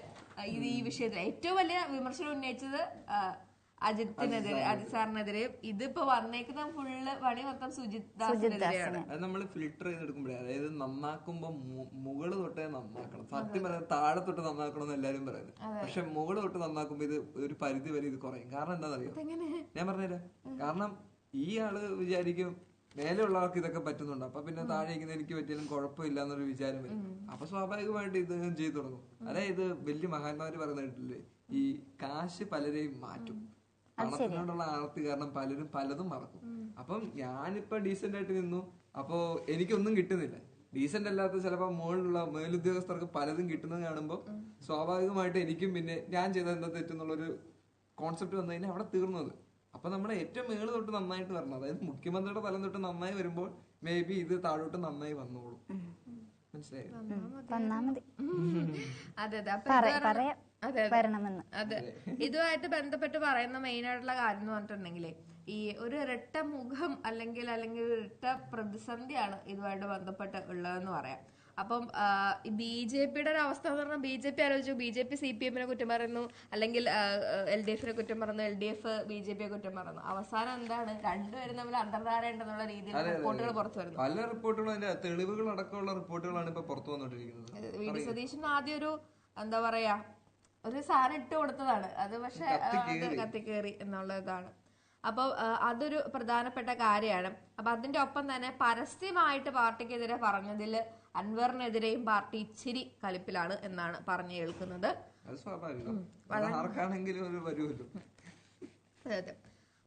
ഈ വിഷയത്തിൽ ഏറ്റവും വലിയ വിമർശനം ഉന്നയിച്ചത് അജിത് സാറിനെതിരെ. ഇതിപ്പോ വന്നേക്കുന്ന ഫുള്ള് പണി മൊത്തം സുജിത് ദാസിനെതിരെയാണ്. അത് നമ്മൾ ഫിൽട്ടർ ചെയ്തെടുക്കുമ്പോഴേ, അതായത് നന്നാക്കുമ്പോ മുകള് തൊട്ടേ നന്നാക്കണം. സത്യം പറയാൻ താഴെ തൊട്ട് നന്നാക്കണം എന്ന് എല്ലാരും പറയുന്നത്. പക്ഷെ മുകള് തൊട്ട് നന്നാക്കുമ്പോ ഇത് ഒരു പരിധി വരെ ഇത് കുറയും. കാരണം എന്താണെന്നറിയോ? ഞാൻ പറഞ്ഞുതരാം. കാരണം ഈ ആള് വിചാരിക്കും മേലെയുള്ള ആൾക്ക് ഇതൊക്കെ പറ്റുന്നുണ്ട്, അപ്പൊ പിന്നെ താഴെ ഇരിക്കുന്ന എനിക്ക് പറ്റിയാലും കുഴപ്പമില്ല എന്നൊരു വിചാരം വരും. അപ്പൊ സ്വാഭാവികമായിട്ട് ഇത് ചെയ്തു തുടങ്ങും. അതായത് വലിയ മഹാന്മാര് പറയുന്ന കേട്ടില്ലേ, ഈ കാശ് പലരെയും മാറ്റും. പണത്തിനോടുള്ള ആർത്തി കാരണം പലരും പലതും മറക്കും. അപ്പം ഞാനിപ്പോ ഡീസന്റ് ആയിട്ട് നിന്നു, അപ്പോ എനിക്കൊന്നും കിട്ടുന്നില്ല. ഡീസന്റ് അല്ലാത്ത ചിലപ്പോ മുകളിലുള്ള മേലുദ്യോഗസ്ഥർക്ക് പലതും കിട്ടുന്നത് കാണുമ്പോ സ്വാഭാവികമായിട്ട് എനിക്കും പിന്നെ ഞാൻ ചെയ്ത എന്താ തെറ്റെന്നുള്ളൊരു കോൺസെപ്റ്റ് വന്നു കഴിഞ്ഞാൽ അവിടെ തീർന്നത്. അപ്പൊ നമ്മുടെ ഏറ്റവും മേള് തൊട്ട് നന്നായിട്ട് വരണം. അതായത് മുഖ്യമന്ത്രിയുടെ തലം തൊട്ട് നന്നായി വരുമ്പോൾ മേ ബി ഇത് താഴോട്ട് നന്നായി വന്നോളൂ. മനസ്സിലായോ? അതെ. ഇതുമായിട്ട് ബന്ധപ്പെട്ട് പറയുന്ന മെയിൻ ആയിട്ടുള്ള കാര്യം എന്ന് പറഞ്ഞിട്ടുണ്ടെങ്കിലേ, ഈ ഒരു ഇരട്ട മുഖം അല്ലെങ്കിൽ ഇരട്ട പ്രതിസന്ധിയാണ് ഇതുമായിട്ട് ബന്ധപ്പെട്ട് ഉള്ളതെന്ന് പറയാം. അപ്പം BJPയുടെ ഒരു അവസ്ഥ എന്ന് പറഞ്ഞാൽ, BJP ആലോചിച്ചു, BJP CPM-നെ കുറ്റം പറയുന്നു, അല്ലെങ്കിൽ LDF-നെ കുറ്റം പറയുന്നു, LDF BJP-യെ കുറ്റം പറയുന്നു. അവസാനം എന്താണ്, രണ്ടുപേരും തമ്മിൽ അന്തർധാര ഉണ്ടെന്നുള്ള രീതിയിൽ റിപ്പോർട്ടുകൾ പുറത്തു വരുന്നു. പല റിപ്പോർട്ടുകളും അതിന്റെ തെളിവുകൾ അടക്കമുള്ള റിപ്പോർട്ടുകളാണ് ഇപ്പൊ പുറത്തു വന്നുകൊണ്ടിരിക്കുന്നത്. VD സതീശൻ ആദ്യം ഒരു എന്താ പറയാ ഒരു സാധനം ഇട്ട് കൊടുത്തതാണ്, അത് പക്ഷെ കത്തിക്കേറി എന്നുള്ള ഇതാണ്. അപ്പോൾ അതൊരു പ്രധാനപ്പെട്ട കാര്യമാണ്. അപ്പൊ അതിന്റെ ഒപ്പം തന്നെ പരസ്യമായിട്ട് പാർട്ടിക്കെതിരെ പറഞ്ഞതിൽ അൻവറിനെതിരെയും പാർട്ടി ഇച്ചിരി കലിപ്പിലാണ് എന്നാണ് പറഞ്ഞു കേൾക്കുന്നത്. അതെ.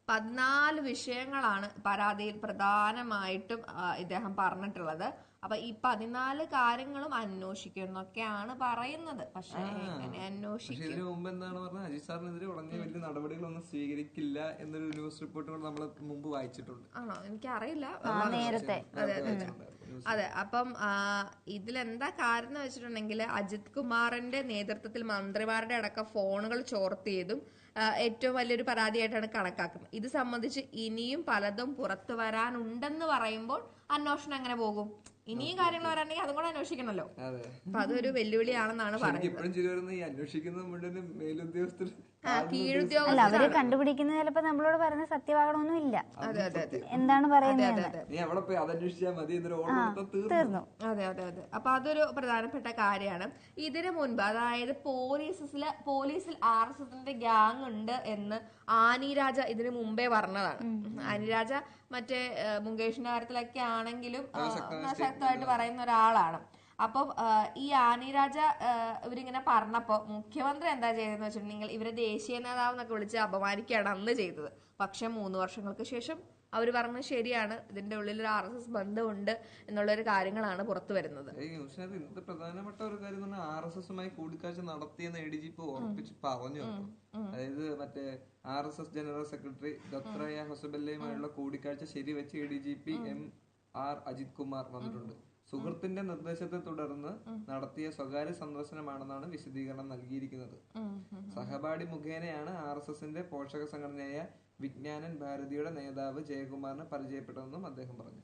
14 വിഷയങ്ങളാണ് പരാതിയിൽ പ്രധാനമായിട്ടും ഇദ്ദേഹം പറഞ്ഞിട്ടുള്ളത്. അപ്പൊ ഈ 14 കാര്യങ്ങളും അന്വേഷിക്കുന്നൊക്കെയാണ് പറയുന്നത്. പക്ഷെ എങ്ങനെ അന്വേഷിക്കും? ഇതിനു മുമ്പ് എന്താണ് പറഞ്ഞത്, അജിത് സാറിനെതിരെ ഉടനെ വലിയ നടപടികളൊന്നും സ്വീകരിക്കില്ല എന്നൊരു ന്യൂസ് റിപ്പോർട്ടുകൾ നമ്മൾ മുമ്പ് വായിച്ചിട്ടുണ്ട്. ആണോ? എനിക്കറിയില്ല. നേരത്തെ. അതെ. അപ്പം ഇതിലെന്താ കാരണം എന്ന് വെച്ചിട്ടുണ്ടെങ്കിൽ, അജിത് കുമാറിന്റെ നേതൃത്വത്തിൽ മന്ത്രിമാരുടെ അടക്കം ഫോണുകൾ ചോർത്തിയതും ഏറ്റവും വലിയൊരു പരാതിയായിട്ടാണ് കണക്കാക്കുന്നത്. ഇത് സംബന്ധിച്ച് ഇനിയും പലതും പുറത്തു വരാനുണ്ടെന്ന് പറയുമ്പോൾ അന്വേഷണം എങ്ങനെ പോകും? ഇനിയും കാര്യങ്ങൾ വരാണെങ്കിൽ അതും കൂടെ അന്വേഷിക്കണല്ലോ. അപ്പൊ അതൊരു വെല്ലുവിളിയാണെന്നാണ് പറയുന്നത്. അവര് കണ്ടുപിടിക്കുന്നത് ചിലപ്പോ നമ്മളോട് പറയുന്ന സത്യമാകണമെന്നും ഇല്ല. എന്താണ് പറയുന്നത് തീർന്നു. അതെ. അപ്പൊ അതൊരു പ്രധാനപ്പെട്ട കാര്യമാണ്. ഇതിനു മുൻപ്, അതായത് പോലീസിൽ RSSന്റെ ഗ്യാങ് ഉണ്ട് എന്ന് ആനിരാജ ഇതിനു മുമ്പേ പറഞ്ഞതാണ്. ആനിരാജ മറ്റേ മുകേഷിന്റെ കാര്യത്തിലൊക്കെ ആണെങ്കിലും ശക്തമായിട്ട് പറയുന്ന ഒരാളാണ്. അപ്പൊ ഈ ആനിരാജ ഇവരിങ്ങനെ പറഞ്ഞപ്പോ മുഖ്യമന്ത്രി എന്താ ചെയ്തതെന്ന് വെച്ചിട്ടുണ്ടെങ്കിൽ, ഇവരെ ദേശീയ നേതാവ് എന്നൊക്കെ വിളിച്ച് അപമാനിക്കുകയാണ് അന്ന് ചെയ്തത്. പക്ഷെ 3 വർഷങ്ങൾക്ക് ശേഷം അവർ പറഞ്ഞത് ശരിയാണ്, ഇതിന്റെ ഉള്ളിൽ ഒരു RSS ബന്ധമുണ്ട് എന്നുള്ളൊരു കാര്യങ്ങളാണ് പുറത്തു വരുന്നത്. ഇന്നത്തെ പ്രധാനപ്പെട്ട ഒരു കാര്യം എന്ന് പറഞ്ഞാൽ RSSുമായി കൂടിക്കാഴ്ച നടത്തിയെന്ന് ADGP ഉറപ്പിച്ച് പറഞ്ഞു. അതായത് മറ്റേ RSS ജനറൽ സെക്രട്ടറി ദത്രയ ഹൊസബല്ലയുമായുള്ള കൂടിക്കാഴ്ച ശരിവെച്ച് ADGP MR അജിത് കുമാർ വന്നിട്ടുണ്ട്. സുഹൃത്തിന്റെ നിർദ്ദേശത്തെ തുടർന്ന് നടത്തിയ സ്വകാര്യ സന്ദർശനമാണെന്നാണ് വിശദീകരണം നൽകിയിരിക്കുന്നത്. സഹപാഠി മുഖേനയാണ് RSSന്റെ പോഷക സംഘടനയായ വിജ്ഞാനൻ ഭാരതിയുടെ നേതാവ് ജയകുമാറിനെ പരിചയപ്പെട്ടതെന്നും അദ്ദേഹം പറഞ്ഞു.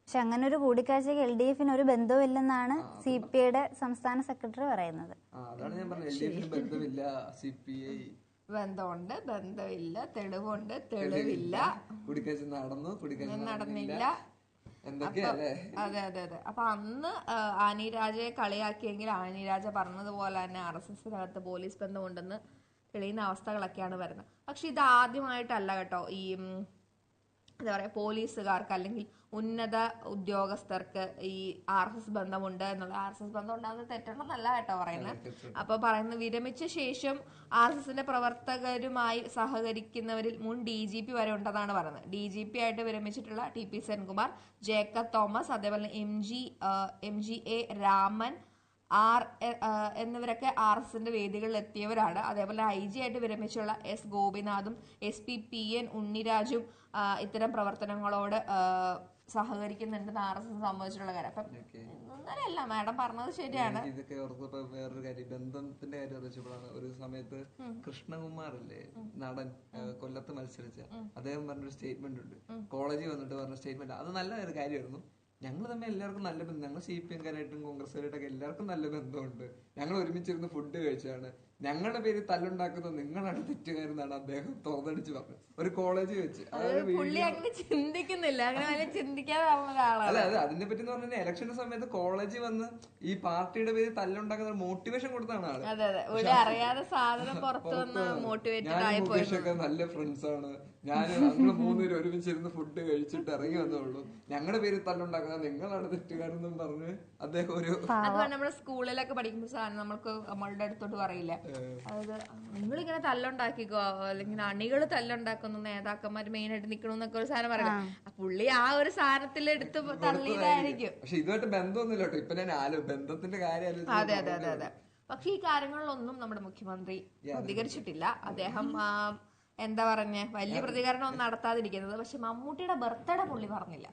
പക്ഷെ അങ്ങനെ ഒരു കൂടിക്കാഴ്ചയ്ക്ക് LDFന് ഒരു ബന്ധവുമില്ലെന്നാണ് CPIയുടെ സംസ്ഥാന സെക്രട്ടറി പറയുന്നത്. അതാണ് ഞാൻ പറഞ്ഞത്, LDFന് ബന്ധമില്ല, CPI ബന്ധമുണ്ട്, ബന്ധമില്ല, തെളിവുണ്ട്, തെളിവില്ല, കൂടിക്കാഴ്ച നടന്നു, കൂടിക്കാഴ്ച നടന്നില്ല. അതെ അതെ അതെ. അപ്പൊ അന്ന് ആനി രാജയെ കളിയാക്കിയെങ്കിൽ ആനി രാജ പറഞ്ഞതുപോലെ തന്നെ RSSനകത്ത് പോലീസ് ബന്ധമുണ്ടെന്ന് തെളിയുന്ന അവസ്ഥകളൊക്കെയാണ് വരുന്നത്. പക്ഷെ ഇത് ആദ്യമായിട്ടല്ല കേട്ടോ ഈ എന്താ പറയാ പോലീസുകാർക്ക് അല്ലെങ്കിൽ ഉന്നത ഉദ്യോഗസ്ഥർക്ക് ഈ RSS ബന്ധമുണ്ട് എന്നുള്ള. RSS ബന്ധം ഉണ്ടാകുന്നത് തെറ്റണമെന്നല്ല കേട്ടോ പറയുന്നത്. അപ്പൊ പറയുന്നത് വിരമിച്ച ശേഷം RSSന്റെ പ്രവർത്തകരുമായി സഹകരിക്കുന്നവരിൽ മുൻ DGP വരെ ഉണ്ടെന്നാണ് പറയുന്നത്. DGP ആയിട്ട് വിരമിച്ചിട്ടുള്ള TP സെൻകുമാർ, ജേക്കബ് തോമസ്, അതേപോലെ MGA രാമൻ എന്നിവരൊക്കെ RSSന്റെ വേദികളിൽ എത്തിയവരാണ്. അതേപോലെ IG ആയിട്ട് വിരമിച്ചുള്ള S ഗോപിനാഥും SP PN ഉണ്ണിരാജും ഇത്തരം പ്രവർത്തനങ്ങളോട് സഹകരിക്കുന്നുണ്ടെന്ന് RSS സംബന്ധിച്ചിട്ടുള്ള കാര്യം. അപ്പം അങ്ങനെയല്ല, മാഡം പറഞ്ഞത് ശരിയാണ്. ഇതൊക്കെ ഓർത്തപ്പോ വേറൊരു കാര്യം, ബന്ധത്തിന്റെ കാര്യം അറിയിച്ചപ്പോഴാണ് ഒരു സമയത്ത് കൃഷ്ണകുമാർ അല്ലേ നടൻ, കൊല്ലത്ത് മത്സരിച്ച അദ്ദേഹം പറഞ്ഞൊരു സ്റ്റേറ്റ്മെന്റ് ഉണ്ട്. കോളേജിൽ വന്നിട്ട് പറഞ്ഞ സ്റ്റേറ്റ്മെന്റ്, അത് നല്ല ഒരു കാര്യമായിരുന്നു. ഞങ്ങൾ തമ്മിൽ എല്ലാവർക്കും നല്ല ബന്ധം, ഞങ്ങൾ CPM-കാരായിട്ടും കോൺഗ്രസ്സുകാരായിട്ടൊക്കെ എല്ലാവർക്കും നല്ല ബന്ധമുണ്ട്, ഞങ്ങൾ ഒരുമിച്ചിരുന്ന് ഫുഡ് കഴിച്ചാണ്, ഞങ്ങളുടെ പേര് തല്ലുണ്ടാക്കുന്നത് നിങ്ങളാണ് തെറ്റുകാരെന്നാണ് അദ്ദേഹം തുറന്നടിച്ച് പറഞ്ഞത് ഒരു കോളേജിൽ വെച്ച്. പുള്ളി അങ്ങനെ ചിന്തിക്കുന്നില്ല, അങ്ങനെ ചിന്തിക്കാതെ അല്ല, അത് അതിനെ പറ്റി എന്ന് പറഞ്ഞാൽ ഇലക്ഷന്റെ സമയത്ത് കോളേജിൽ വന്ന് ഈ പാർട്ടിയുടെ പേര് തല്ലുണ്ടാക്കുന്ന മോട്ടിവേഷൻ കൊടുത്താണ് ആള്. അറിയാതെ സാധനം പുറത്തു വന്ന് മോട്ടിവേറ്റഡ് ആയി മുകേഷൊക്കെ നല്ല ഫ്രണ്ട്സ് ആണ്, ഞങ്ങൾ മൂന്നുപേരും ഒരുമിച്ചിരുന്ന് ഫുഡ് കഴിച്ചിട്ട് ഇറങ്ങി വന്നുള്ളൂ, ഞങ്ങളുടെ പേര് തല്ലുണ്ടാക്കുന്നത് നിങ്ങളാണ് തെറ്റുകാരെന്നും പറഞ്ഞ് അദ്ദേഹം ഒരു നമ്മുടെ സ്കൂളിലൊക്കെ പഠിക്കുമ്പോൾ സാധനം നമ്മളുടെ അടുത്തോട്ട് പറയില്ല, അതായത് നിങ്ങളിങ്ങനെ തല്ലുണ്ടാക്കിക്കോ അല്ലെങ്കിൽ അണികൾ തല്ലുണ്ടാക്കുന്നു, നേതാക്കന്മാര് മെയിൻ ആയിട്ട് നിക്കണമെന്നൊക്കെ ഒരു സാധനം പറയാം. പുള്ളി ആ ഒരു സാധനത്തിൽ എടുത്ത് തള്ളിയതായിരിക്കും. പക്ഷെ ഇതുമായിട്ട് ബന്ധമൊന്നുമില്ല കേട്ടോ. ഇപ്പൊ ഞാൻ ബന്ധത്തിന്റെ കാര്യം അതെ അതെ അതെ അതെ. പക്ഷെ ഈ കാര്യങ്ങളിലൊന്നും നമ്മുടെ മുഖ്യമന്ത്രി പ്രതികരിച്ചിട്ടില്ല. അദ്ദേഹം എന്താ പറഞ്ഞ വലിയ പ്രതികരണം ഒന്നും നടത്താതിരിക്കുന്നത്. പക്ഷെ മമ്മൂട്ടിയുടെ ബർത്ത്ഡേ പുള്ളി പറഞ്ഞില്ല.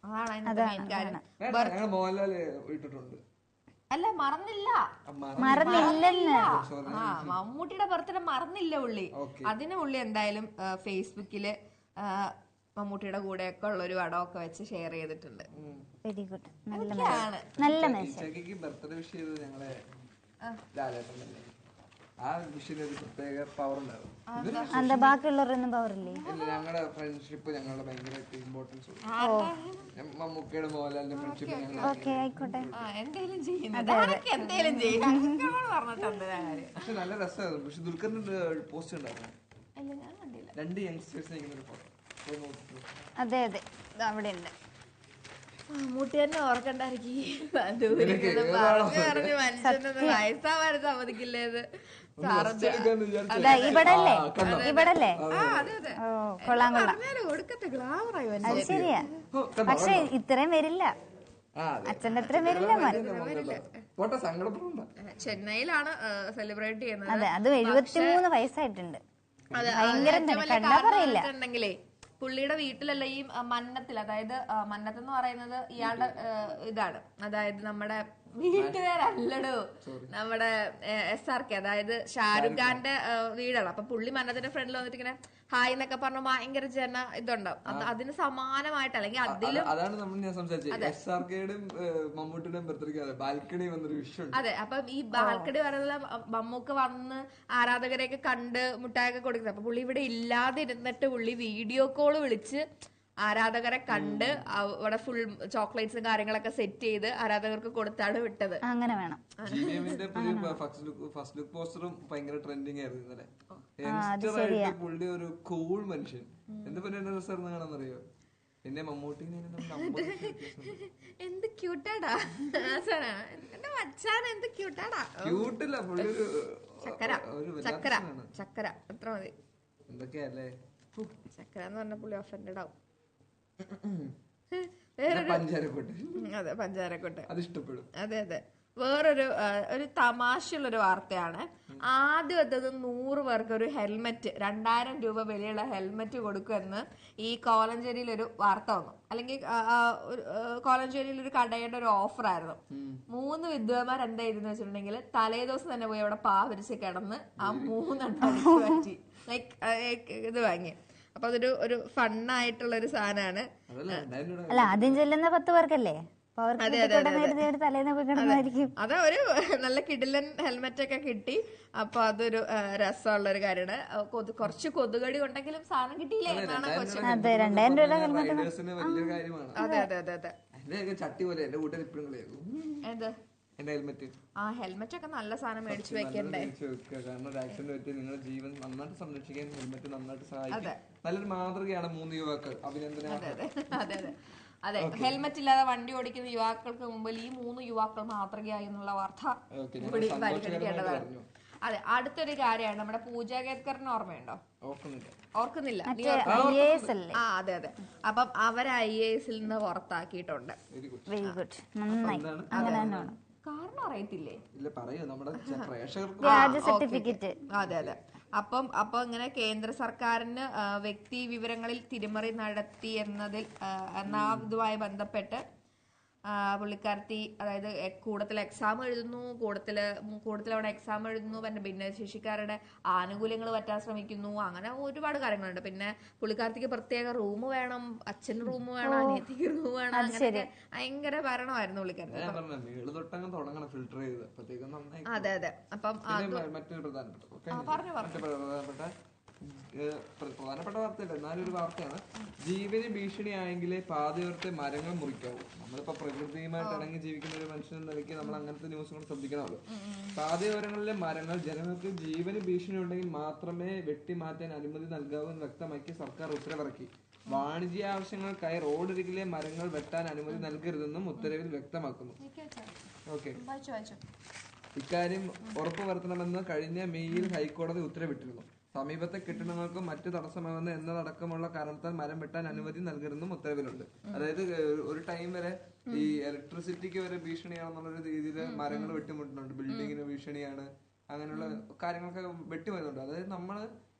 അതാണ് അതിന്റെ മെയിൻ കാര്യം. അല്ല മറന്നില്ല, മമ്മൂട്ടിയുടെ ബർത്ത്ഡേ മറന്നില്ല പുള്ളി. അതിന് പുള്ളി എന്തായാലും ഫേസ്ബുക്കില് മമ്മൂട്ടിയുടെ കൂടെയൊക്കെ ഉള്ള ഒരു പടമൊക്കെ വെച്ച് ഷെയർ ചെയ്തിട്ടുണ്ട്. വെരി ഗുഡ്, നല്ല ബർത്ത്ഡേ വിഷ് ചെയ്തത് ഞങ്ങളെ ലാലേട്ടൻ. ആ വിഷയത്തിന് ഒരു പ്രത്യേക പവർ ഉണ്ടാവും. ബാക്കിയുള്ളവരൊന്നും പവറില്ലേ? ഞങ്ങളുടെ ഫ്രണ്ട്ഷിപ്പ് ഞങ്ങളുടെ ഭയങ്കരമായിട്ട് ഇമ്പോർട്ടൻസ് കൊടുക്കും. മമ്മൂക്കയുടെ മോഹൻലാലിന്റെ ഫ്രണ്ട്ഷിപ്പ് പക്ഷെ നല്ല രസമായിരുന്നു. പക്ഷെ ദുൽഖറിന്റെ പോസ്റ്റ് ഉണ്ടായിരുന്നു, 2 യങ്സ്റ്റേഴ്സ് നിൽക്കുന്ന ഫോട്ടോ. അതെ അതെ, അവിടെ ഉണ്ട്. മമ്മൂട്ടി തന്നെ ഓർക്കണ്ടായിരിക്കും, വയസ്സാവാൻ സമ്മതിക്കില്ലേത്. ഇവിടല്ലേ കൊള്ളാം കൊള്ളാം, അത് ശരിയാ. പക്ഷെ ഇത്രയും വരില്ല, അച്ഛന്റെ അത്രയും വരില്ല. ചെന്നൈയിലാണ് സെലിബ്രേറ്റ് ചെയ്യുന്നത്. അതെ, അത് 73 വയസ്സായിട്ടുണ്ട്. ഭയങ്കര കണ്ടാ പറയില്ല. പുള്ളിയുടെ വീട്ടിലല്ല ഈ മന്നത്തിൽ, അതായത് മന്നത്ത് എന്ന് പറയുന്നത് ഇയാളുടെ ഇതാണ്, അതായത് നമ്മുടെ വീട്ടുകാരല്ലടോ, നമ്മുടെ SRK, അതായത് ഷാരൂഖ് ഖാന്റെ വീടാണ്. അപ്പൊ പുള്ളി മന്നത്തിന്റെ ഫ്രണ്ടിൽ വന്നിട്ട് ഇങ്ങനെ ഹായ് എന്നൊക്കെ പറഞ്ഞ ഭയങ്കര ഇതുണ്ടാവും. അതിന് സമാനമായിട്ട് അല്ലെങ്കിൽ അതിലും അതാണ് നമ്മൾ ഞാൻ സംസാരിച്ചത്. SRKയുടെയും മമ്മൂട്ടിയുടെയും ബർത്ത്ഡേക്ക് ബാൽക്കണി വന്നൊരു വിഷയം. അതെ, അപ്പൊ ഈ ബാൽക്കണി പറയുന്നത് മമ്മൂക്ക് വന്ന് ആരാധകരെയൊക്കെ കണ്ട് മുട്ടായൊക്കെ കൊടുക്കുന്നത്. അപ്പൊ പുള്ളി ഇവിടെ ഇല്ലാതിരുന്നിട്ട് പുള്ളി വീഡിയോ കോള് വിളിച്ച് ആരാധകരെ കണ്ട് അവിടെ ഫുൾ ചോക്ലേറ്റ്സും കാര്യങ്ങളൊക്കെ സെറ്റ് ചെയ്ത് ആരാധകർക്ക് കൊടുത്താണ് വിട്ടത്. അങ്ങനെ വേണം. GVMന്റെ ഫസ്റ്റ് ലുക്ക് പോസ്റ്ററും ഭയങ്കര ട്രെൻഡിങ് ആയിരുന്നു ഇന്നലെ. യങ്സ്റ്ററായിട്ട് പുള്ളി ഒരു കൂൾ മനുഷ്യൻ. എന്ത് പറ്റുന്ന രസമായിരുന്നു കാണാന്നറിയോ? എന്നെ മമ്മൂട്ടി എന്ത് ക്യൂട്ടാടാ, എന്റെ മച്ചാൻ എന്ത് ക്യൂട്ടാടാ. ക്യൂട്ടില്ല, പുള്ളി ഒരു ചക്കര ചക്കര ചക്കര അത്ര മതി. എന്തൊക്കെയല്ലേ ചക്കര എന്ന് പറഞ്ഞ പുള്ളി ഒഫൻഡഡ് ആവും. പഞ്ചാരക്കൊട്ട്. അതെ, പഞ്ചാരക്കൊട്ട് അത് ഇഷ്ടപ്പെടും. അതെ അതെ. വേറൊരു ഒരു തമാശയുള്ളൊരു വാർത്തയാണ്. ആദ്യം എത്തത് 100 പേർക്ക് ഒരു ഹെൽമെറ്റ് 2000 രൂപ വിലയുള്ള ഹെൽമെറ്റ് കൊടുക്കുമെന്ന് ഈ കോലഞ്ചേരിയിൽ ഒരു വാർത്ത വന്നു. അല്ലെങ്കിൽ കോലഞ്ചേരിയിൽ ഒരു കടയുടെ ഒരു ഓഫർ ആയിരുന്നു. 3 വിദ്വാന്മാർ എന്താ ഇരുന്ന് വെച്ചിട്ടുണ്ടെങ്കിൽ തലേദിവസം തന്നെ പോയി അവിടെ പാവരിച്ച് കിടന്ന് ആ 3 അടിച്ചു പറ്റി ഇത് വാങ്ങി. അപ്പൊ അതൊരു ഒരു ഫണ്ണായിട്ടുള്ള ഒരു സാധനമാണ്. അല്ല, ആദ്യം ചെല്ലുന്ന 10 പേർക്കല്ലേ? അതാ ഒരു നല്ല കിടിലൻ ഹെൽമെറ്റ് ഒക്കെ കിട്ടി. അപ്പൊ അതൊരു രസമുള്ള ഒരു കാര്യമാണ്. കുറച്ച് കൊതുകടി ഉണ്ടെങ്കിലും സാധനം കിട്ടിയില്ലേ എന്നാണ് കൊച്ചു. അതെ, 2000 രൂപ ഹെൽമെറ്റ്. അതെ അതെ അതെ അതെ. ചട്ടി പോലെ എന്റെ കൂട്ടർ ഇപ്പഴും എന്ത് ഹെൽമെറ്റ്. ആ ഹെൽമെറ്റ് ഒക്കെ നല്ല സാധനം മേടിച്ചു വെക്കണ്ടേ? കാരണം ഒരു ആക്സിഡന്റ് പറ്റി നിങ്ങളുടെ ജീവൻ നന്നായിട്ട് സംരക്ഷിക്കാൻ ഹെൽമെറ്റ് നന്നായിട്ട് സഹായിക്കും. നല്ലൊരു മാതൃകയാണ് 3 യുവാക്കൾ. അഭിനന്ദനം. അതെ അതെ അതെ അതെ അതെ. ഹെൽമെറ്റ് ഇല്ലാതെ വണ്ടി ഓടിക്കുന്ന യുവാക്കൾക്ക് മുമ്പിൽ ഈ 3 യുവാക്കൾ മാതൃകയായി എന്നുള്ള വാർത്ത ഇവിടെ പരിഗണിക്കേണ്ടതാണ്. അതെ, അടുത്തൊരു കാര്യമാണ് നമ്മുടെ പൂജ കേത്കറിന് ഓർമ്മയുണ്ടോ? ഓർക്കുന്നില്ല. ആ അതെ അതെ. അപ്പം അവരെ IAS നിന്ന് പുറത്താക്കിയിട്ടുണ്ട്. കാരണം അറിയത്തില്ലേ? അതെ അതെ. അപ്പൊ ഇങ്ങനെ കേന്ദ്ര സർക്കാരിന് വ്യക്തി വിവരങ്ങളിൽ തിരിമറി നടത്തി എന്നതുമായി ബന്ധപ്പെട്ട് പുള്ളിക്കാരത്തി, അതായത് കൂടുതൽ എക്സാം എഴുതുന്നു, കൂടുതൽ അവിടെ എക്സാം എഴുതുന്നു, പിന്നെ ഭിന്നശേഷിക്കാരുടെ ആനുകൂല്യങ്ങൾ പറ്റാൻ ശ്രമിക്കുന്നു, അങ്ങനെ ഒരുപാട് കാര്യങ്ങളുണ്ട്. പിന്നെ പുള്ളിക്കാരത്തിക്ക് പ്രത്യേക റൂം വേണം, അച്ഛന് റൂം വേണം, അനിയത്തിക്ക് റൂം വേണം, അങ്ങനെ ഭയങ്കര ഭരണമായിരുന്നു പുള്ളിക്കാരത്തി. അതെ അതെ. അപ്പം പ്രധാനപ്പെട്ട വാർത്തയല്ല, എന്നാലും ഒരു വാർത്തയാണ്. ജീവന് ഭീഷണിയായെങ്കിലേ പാതയോരത്തെ മരങ്ങൾ മുറിക്കാവൂ. നമ്മളിപ്പോ പ്രകൃതിയുമായിട്ട് ഇണങ്ങി ജീവിക്കുന്ന ഒരു മനുഷ്യൻ നിലയ്ക്ക് നമ്മൾ അങ്ങനത്തെ ന്യൂസുകൾ ശ്രദ്ധിക്കണമല്ലോ. പാതയോരങ്ങളിലെ മരങ്ങൾ ജനങ്ങൾക്ക് ജീവന് ഭീഷണി ഉണ്ടെങ്കിൽ മാത്രമേ വെട്ടിമാറ്റാൻ അനുമതി നൽകാവൂ എന്ന് വ്യക്തമാക്കി സർക്കാർ ഉത്തരവിറക്കി. വാണിജ്യ ആവശ്യങ്ങൾക്കായി റോഡരികിലെ മരങ്ങൾ വെട്ടാൻ അനുമതി നൽകരുതെന്നും ഉത്തരവിൽ വ്യക്തമാക്കുന്നു. ഇക്കാര്യം ഉറപ്പുവരുത്തണമെന്ന് കഴിഞ്ഞ മെയ്യിൽ ഹൈക്കോടതി ഉത്തരവിട്ടിരുന്നു. സമീപത്തെ കെട്ടിടങ്ങൾക്കും മറ്റു തടസ്സമാകുന്ന എന്നതടക്കമുള്ള കാരണത്താൽ മരം വെട്ടാൻ അനുമതി നൽകരുതെന്നും ഉത്തരവിലുണ്ട്. അതായത് ഒരു ടൈം വരെ ഈ ഇലക്ട്രിസിറ്റിക്ക് വരെ ഭീഷണിയാണെന്നുള്ള രീതിയിൽ മരങ്ങൾ വെട്ടിമുട്ടുന്നുണ്ട്. ബിൽഡിങ്ങിന് ഭീഷണിയാണ്, അങ്ങനെയുള്ള കാര്യങ്ങളൊക്കെ വെട്ടിമാറ്റുന്നുണ്ട്. അതായത് നമ്മള്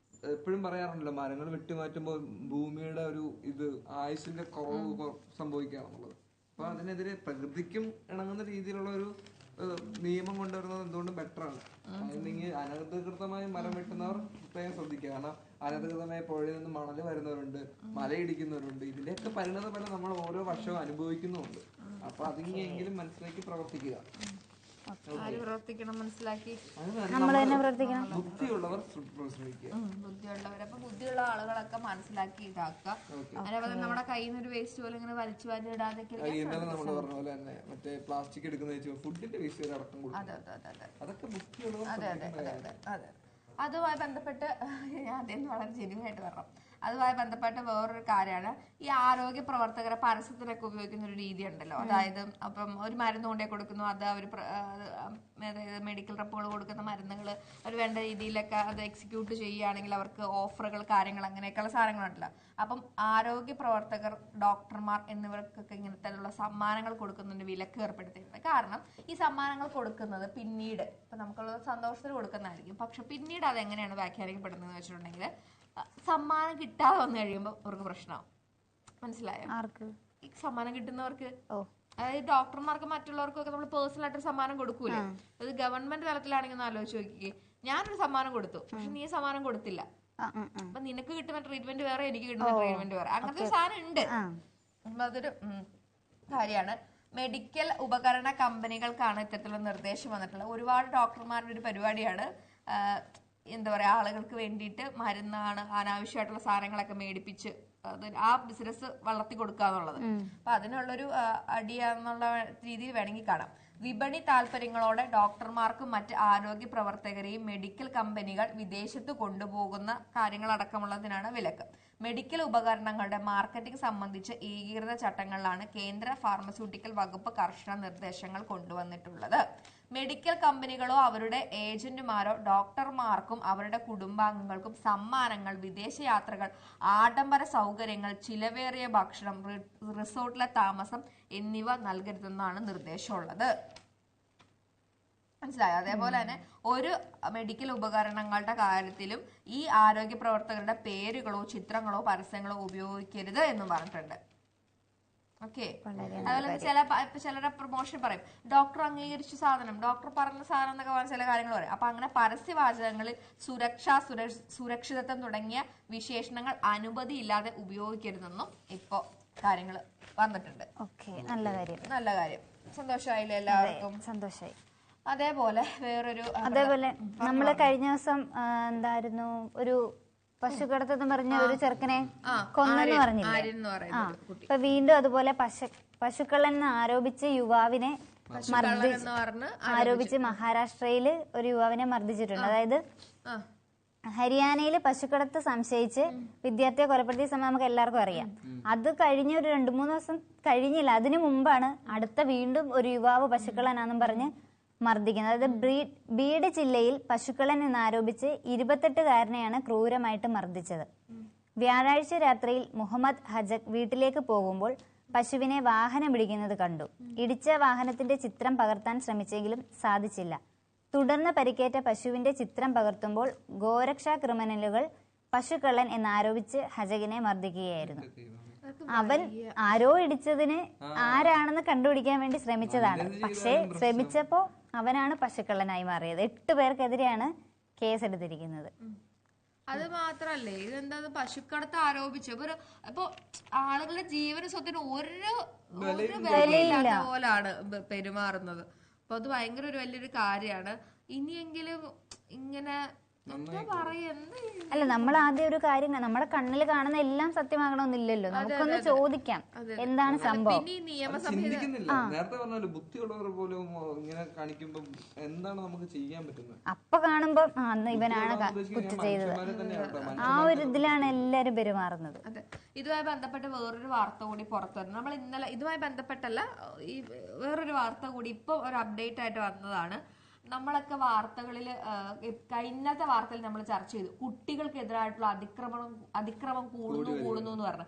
എപ്പോഴും പറയാറുണ്ടല്ലോ, മരങ്ങൾ വെട്ടിമാറ്റുമ്പോൾ ഭൂമിയുടെ ഒരു ആയുസിന്റെ കുറവ് സംഭവിക്കുകയാണെന്നുള്ളത്. അപ്പൊ അതിനെതിരെ പ്രകൃതിക്കും ഇണങ്ങുന്ന രീതിയിലുള്ള ഒരു നിയമം കൊണ്ടുവരുന്നത് എന്തുകൊണ്ടും ബെറ്റർ ആണ്. അല്ലെങ്കിൽ അനധികൃതമായി മരം വെട്ടുന്നവർ പ്രത്യേകം ശ്രദ്ധിക്കുക. കാരണം അനധികൃതമായി പുഴയിൽ നിന്ന് മണല് വരുന്നവരുണ്ട്, മലയിടിക്കുന്നവരുണ്ട്. ഇതിന്റെയൊക്കെ പരിണത ഫലം നമ്മൾ ഓരോ വർഷവും അനുഭവിക്കുന്നുമുണ്ട്. അപ്പൊ അതിനെങ്കിലും മനസ്സിലാക്കി പ്രവർത്തിക്കുക. ബുദ്ധിയുള്ളവർ അപ്പൊ ബുദ്ധിയുള്ള ആളുകളൊക്കെ മനസ്സിലാക്കി ഇതാക്കുക. അതേപോലെ നമ്മുടെ കയ്യിൽ നിന്ന് ഒരു വേസ്റ്റ് പോലെ ഇങ്ങനെ വലിച്ചു വാരി ഇടാതെ നമ്മള് പറഞ്ഞ പോലെ തന്നെ മറ്റേ പ്ലാസ്റ്റിക് എടുക്കുന്ന ഫുഡിന്റെ വേസ്റ്റ് വരെ അടക്കം കൊടുക്കും. അതൊക്കെ ബുദ്ധിയുള്ളവർ. അതുമായി ബന്ധപ്പെട്ട് ഞാൻ അദ്ദേഹം വളരെ ജെന്യുവായിട്ട് പറഞ്ഞു. അതുമായി ബന്ധപ്പെട്ട വേറൊരു കാര്യമാണ് ഈ ആരോഗ്യ പ്രവർത്തകരെ പരസ്യത്തിനൊക്കെ ഉപയോഗിക്കുന്ന ഒരു രീതി ഉണ്ടല്ലോ. അതായത് അപ്പം ഒരു മരുന്ന് കൊണ്ടേ കൊടുക്കുന്നു, അത് അവർ മെഡിക്കൽ റെപ്പുകൾ കൊടുക്കുന്ന മരുന്നുകൾ അവർ വേണ്ട രീതിയിലൊക്കെ അത് എക്സിക്യൂട്ട് ചെയ്യുകയാണെങ്കിൽ അവർക്ക് ഓഫറുകൾ, കാര്യങ്ങൾ, അങ്ങനെയൊക്കെയുള്ള സാധനങ്ങളുണ്ടല്ലോ. അപ്പം ആരോഗ്യ പ്രവർത്തകർ, ഡോക്ടർമാർ എന്നിവർക്കൊക്കെ ഇങ്ങനത്തെ സമ്മാനങ്ങൾ കൊടുക്കുന്നതിന് വിലക്ക് ഏർപ്പെടുത്തിയിട്ടുണ്ട്. കാരണം ഈ സമ്മാനങ്ങൾ കൊടുക്കുന്നത് പിന്നീട് ഇപ്പൊ നമുക്കുള്ള സന്തോഷത്തിന് കൊടുക്കുന്നതായിരിക്കും, പക്ഷെ പിന്നീട് അതെങ്ങനെയാണ് വ്യാഖ്യാനിക്കപ്പെടുന്നത് വെച്ചിട്ടുണ്ടെങ്കിൽ സമ്മാനം കിട്ടാതെ വന്നു കഴിയുമ്പോൾ അവർക്ക് പ്രശ്നമാവും. മനസ്സിലായോ? ഈ സമ്മാനം കിട്ടുന്നവർക്ക്, അതായത് ഡോക്ടർമാർക്ക് മറ്റുള്ളവർക്കും ഒക്കെ നമ്മൾ പേഴ്സണൽ ആയിട്ട് സമ്മാനം കൊടുക്കൂലേ. അത് ഗവൺമെന്റ് തലത്തിലാണെങ്കിൽ ഒന്ന് ആലോചിച്ച് നോക്കിക്കേ. ഞാനൊരു സമ്മാനം കൊടുത്തു, പക്ഷെ നീ സമ്മാനം കൊടുത്തില്ല. അപ്പൊ നിനക്ക് കിട്ടുന്ന ട്രീറ്റ്മെന്റ് വേറെ, എനിക്ക് കിട്ടുന്ന ട്രീറ്റ്മെന്റ് വേറെ, അങ്ങനത്തെ സാധനം ഉണ്ട്. അതൊരു കാര്യമാണ്. മെഡിക്കൽ ഉപകരണ കമ്പനികൾക്കാണ് ഇത്തരത്തിലുള്ള നിർദ്ദേശം വന്നിട്ടുള്ളത്. ഒരുപാട് ഡോക്ടർമാരുടെ ഒരു പരിപാടിയാണ് എന്താ പറയാ, ആളുകൾക്ക് വേണ്ടിയിട്ട് മരുന്നാണ്, അനാവശ്യമായിട്ടുള്ള സാധനങ്ങളൊക്കെ മേടിപ്പിച്ച് ആ ബിസിനസ് വളർത്തി കൊടുക്കുക എന്നുള്ളത്. അപ്പൊ അതിനുള്ളൊരു അടിയാന്നുള്ള രീതിയിൽ വേണമെങ്കിൽ കാണാം. വിപണി താല്പര്യങ്ങളോടെ ഡോക്ടർമാർക്കും മറ്റ് ആരോഗ്യ പ്രവർത്തകരെയും മെഡിക്കൽ കമ്പനികൾ വിദേശത്ത് കൊണ്ടുപോകുന്ന കാര്യങ്ങളടക്കമുള്ളതിനാണ് വിലക്ക്. മെഡിക്കൽ ഉപകരണങ്ങളുടെ മാർക്കറ്റിംഗ് സംബന്ധിച്ച് ഏകീകൃത ചട്ടങ്ങളിലാണ് കേന്ദ്ര ഫാർമസ്യൂട്ടിക്കൽ വകുപ്പ് കർശന നിർദ്ദേശങ്ങൾ കൊണ്ടുവന്നിട്ടുള്ളത്. മെഡിക്കൽ കമ്പനികളോ അവരുടെ ഏജന്റുമാരോ ഡോക്ടർമാർക്കും അവരുടെ കുടുംബാംഗങ്ങൾക്കും സമ്മാനങ്ങൾ, വിദേശയാത്രകൾ, ആഡംബര സൗകര്യങ്ങൾ, ചിലവേറിയ ഭക്ഷണം, റിസോർട്ടിലെ താമസം എന്നിവ നൽകരുതെന്നാണ് നിർദ്ദേശമുള്ളത്. മനസ്സിലായോ? അതേപോലെ തന്നെ ഒരു മെഡിക്കൽ ഉപകരണങ്ങളുടെ കാര്യത്തിലും ഈ ആരോഗ്യ പ്രവർത്തകരുടെ പേരുകളോ ചിത്രങ്ങളോ പരസ്യങ്ങളോ ഉപയോഗിക്കരുത് എന്നും പറഞ്ഞിട്ടുണ്ട്. ഓക്കെ. അതുപോലെ ചിലരുടെ പ്രൊമോഷൻ പറയും ഡോക്ടർ അംഗീകരിച്ച സാധനം, ഡോക്ടർ പറഞ്ഞ സാധനം എന്നൊക്കെ പറഞ്ഞ ചില കാര്യങ്ങൾ പറയും. അപ്പൊ അങ്ങനെ പരസ്യവാചകങ്ങളിൽ സുരക്ഷിതത്വം തുടങ്ങിയ വിശേഷണങ്ങൾ അനുമതിയില്ലാതെ ഉപയോഗിക്കരുതെന്നും ഇപ്പൊ കാര്യങ്ങൾ വന്നിട്ടുണ്ട്. നല്ല കാര്യം. സന്തോഷമായില്ലേ എല്ലാവർക്കും? സന്തോഷമായി. അതേപോലെ നമ്മള് കഴിഞ്ഞ ദിവസം എന്തായിരുന്നു, ഒരു പശുക്കടത്തെന്ന് പറഞ്ഞ ഒരു ചെറുക്കനെ കൊന്നെന്ന് പറഞ്ഞില്ലേ? ഇപ്പൊ വീണ്ടും അതുപോലെ പശുക്കളെന്ന് ആരോപിച്ച് യുവാവിനെ ആരോപിച്ച് മഹാരാഷ്ട്രയില് ഒരു യുവാവിനെ മർദ്ദിച്ചിട്ടുണ്ട്. അതായത് ഹരിയാനയിൽ പശുക്കടത്ത് സംശയിച്ച് വിദ്യാർത്ഥിയെ കൊലപ്പെടുത്തിയ സമയം നമുക്ക് എല്ലാവർക്കും അറിയാം. അത് കഴിഞ്ഞ ഒരു 2-3 ദിവസം കഴിഞ്ഞില്ല, അതിനു മുമ്പാണ് അടുത്ത വീണ്ടും ഒരു യുവാവ് പശുക്കളനാന്നും പറഞ്ഞ് മർദ്ദിക്കുന്നത്. അതായത് ബീഡ് ജില്ലയിൽ പശുക്കളൻ എന്നാരോപിച്ച് 28-കാരനെയാണ് ക്രൂരമായിട്ട് മർദ്ദിച്ചത്. വ്യാഴാഴ്ച രാത്രിയിൽ മുഹമ്മദ് ഹജക് വീട്ടിലേക്ക് പോകുമ്പോൾ പശുവിനെ വാഹനം ഇടിക്കുന്നത് കണ്ടു. ഇടിച്ച വാഹനത്തിന്റെ ചിത്രം പകർത്താൻ ശ്രമിച്ചെങ്കിലും സാധിച്ചില്ല. തുടർന്ന് പരിക്കേറ്റ പശുവിന്റെ ചിത്രം പകർത്തുമ്പോൾ ഗോരക്ഷാ ക്രിമിനലുകൾ പശുക്കള്ളൻ എന്നാരോപിച്ച് ഹജകിനെ മർദ്ദിക്കുകയായിരുന്നു. അവൻ ആരോ ഇടിച്ചതിന് ആരാണെന്ന് കണ്ടുപിടിക്കാൻ വേണ്ടി ശ്രമിച്ചതാണ്. പക്ഷേ ശ്രമിച്ചപ്പോ അവനാണ് പശുക്കള്ളനായി മാറിയത്. 8 പേർക്കെതിരെയാണ് കേസെടുത്തിരിക്കുന്നത്. അത് മാത്രല്ലേ, ഇതെന്താ പശുക്കടത്ത് ആരോപിച്ചു ഇപ്പൊ ആളുകളുടെ ജീവന സ്വത്തിന് ഒരു വിലയില്ലാത്ത പോലാണ് പെരുമാറുന്നത്. അപ്പൊ അത് ഭയങ്കര ഒരു വലിയൊരു കാര്യമാണ്. ഇനിയെങ്കിലും ഇങ്ങനെ അല്ല, നമ്മൾ ആദ്യം ഒരു കാര്യം, നമ്മുടെ കണ്ണിൽ കാണുന്ന എല്ലാം സത്യമാകണമെന്നില്ലല്ലോ. നമുക്കൊന്ന് ചോദിക്കാം എന്താണ് സംഭവം. നേരത്തെ പറഞ്ഞ ബുദ്ധിയുള്ളവർ പോലും ഇങ്ങനെ കാണിക്കുമ്പോൾ എന്താണ് നമുക്ക് ചെയ്യാൻ പറ്റുന്നത്? അപ്പൊ കാണുമ്പോ ഇവനാണ് കുറ്റം ചെയ്തത്, ആ ഒരു ഇതിലാണ് എല്ലാരും പെരുമാറുന്നത്. അതെ. ഇതുമായി ബന്ധപ്പെട്ട് വേറൊരു വാർത്ത കൂടി പുറത്തു വരുന്നു. നമ്മൾ ഇന്നലെ ഇതുമായി ബന്ധപ്പെട്ടല്ല, ഈ വേറൊരു വാർത്ത കൂടി ഇപ്പൊ ഒരു അപ്ഡേറ്റ് ആയിട്ട് വന്നതാണ്. നമ്മളൊക്കെ വാർത്തകളിൽ ഇന്നത്തെ വാർത്തയിൽ നമ്മൾ ചർച്ച ചെയ്തു കുട്ടികൾക്കെതിരായിട്ടുള്ള അതിക്രമം കൂടുന്നു എന്ന് പറഞ്ഞു.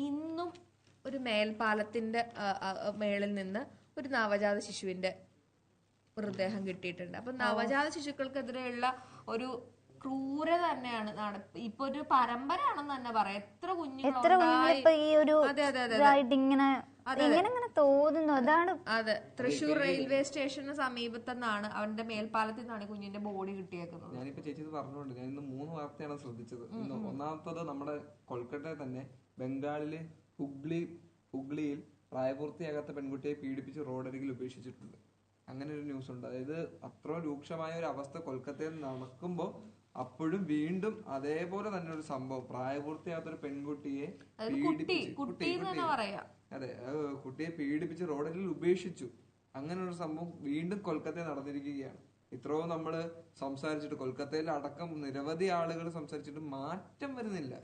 ഇന്നും ഒരു മേൽപ്പാലത്തിന്റെ മേളിൽ നിന്ന് ഒരു നവജാത ശിശുവിന്റെ മൃതദേഹം കിട്ടിയിട്ടുണ്ട്. അപ്പൊ നവജാത ശിശുക്കൾക്കെതിരെയുള്ള ഒരു ക്രൂരത തന്നെയാണ്. ഇപ്പൊ ഒരു പരമ്പരയാണെന്ന് തന്നെ പറയാം. എത്ര തോന്നുന്നു. അതാണ് അതെ, തൃശ്ശൂർ റെയിൽവേ സ്റ്റേഷന് സമീപത്തെന്നാണ്, അവന്റെ മേൽപ്പാലത്തിൽ നിന്നാണ് കുഞ്ഞിന്റെ ബോഡി കിട്ടിയേക്കുന്നത്. ഞാനിപ്പോ ചേച്ചി പറഞ്ഞുകൊണ്ട് ഞാൻ ഇന്ന് 3 വാർത്തയാണ് ശ്രദ്ധിച്ചത്. ഒന്നാമത്തത് നമ്മുടെ കൊൽക്കട്ടയിൽ തന്നെ ബംഗാളിലെ ഹുഗ്ലിയിൽ പ്രായപൂർത്തിയാകാത്ത പെൺകുട്ടിയെ പീഡിപ്പിച്ച് റോഡരികിൽ ഉപേക്ഷിച്ചിട്ടുണ്ട്. അങ്ങനെ ഒരു ന്യൂസ് ഉണ്ട്. അതായത് അത്ര രൂക്ഷമായ ഒരു അവസ്ഥ കൊൽക്കത്തയിൽ നടക്കുമ്പോ അപ്പോഴും വീണ്ടും അതേപോലെ തന്നെ ഒരു സംഭവം, പ്രായപൂർത്തിയാകാത്തൊരു പെൺകുട്ടിയെ കുട്ടിയെ പീഡിപ്പിച്ച് റോഡിൽ ഉപേക്ഷിച്ചു. അങ്ങനെ ഒരു സംഭവം വീണ്ടും കൊൽക്കത്തയിൽ നടന്നിരിക്കുകയാണ്. ഇത്രയും നമ്മള് സംസാരിച്ചിട്ട് കൊൽക്കത്തയിൽ അടക്കം നിരവധി ആളുകൾ സംസാരിച്ചിട്ട് മാറ്റം വരുന്നില്ല.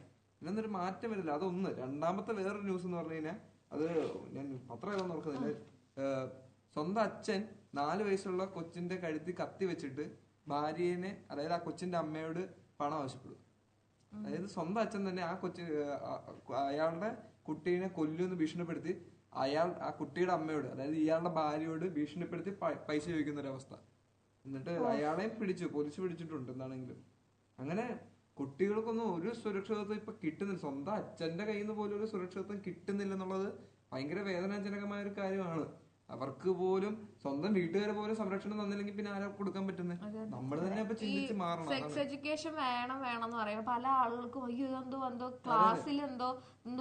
ഇന്നൊരു മാറ്റം വരുന്നില്ല. അതൊന്ന്. രണ്ടാമത്തെ വേറൊരു ന്യൂസ് എന്ന് പറഞ്ഞു കഴിഞ്ഞാൽ, അത് ഞാൻ പത്രം ഏതാന്ന് ഓർക്കുന്നില്ല, സ്വന്തം അച്ഛൻ 4 വയസ്സുള്ള കൊച്ചിന്റെ കഴുത്തി കത്തി വെച്ചിട്ട് ഭാര്യനെ, അതായത് ആ കൊച്ചിന്റെ അമ്മയോട് പണം ആവശ്യപ്പെടും. അതായത് സ്വന്തം അച്ഛൻ തന്നെ അയാളുടെ കുട്ടീനെ കൊല്ലുമെന്ന് ഭീഷണിപ്പെടുത്തി ആ കുട്ടിയുടെ അമ്മയോട്, അതായത് ഇയാളുടെ ഭാര്യയോട് ഭീഷണിപ്പെടുത്തി പൈസ ചോദിക്കുന്ന ഒരു അവസ്ഥ. എന്നിട്ട് അയാളെയും പോലീസ് പിടിച്ചിട്ടുണ്ട്. എന്താണെങ്കിലും അങ്ങനെ കുട്ടികൾക്കൊന്നും ഒരു സുരക്ഷിതത്വം ഇപ്പൊ കിട്ടുന്നില്ല. സ്വന്തം അച്ഛന്റെ കയ്യിൽ നിന്ന് പോലും ഒരു സുരക്ഷിതത്വം കിട്ടുന്നില്ല എന്നുള്ളത് ഭയങ്കര വേദനാജനകമായ ഒരു കാര്യമാണ്. അവർക്ക് പോലും സ്വന്തം വീട്ടുകാരെ പോലും സംരക്ഷണം തന്നില്ലെങ്കിൽ പിന്നെ ആരാ കൊടുക്കാൻ പറ്റുന്നത്? നമ്മൾ തന്നെ ഇപ്പൊ ചിന്തിച്ച് മാറണം. സെക്സ് എഡ്യൂക്കേഷൻ വേണം എന്ന് പറയുമ്പോൾ പല ആളുകൾക്കും അയ്യോ എന്തോ ക്ലാസ്സിൽ എന്തോ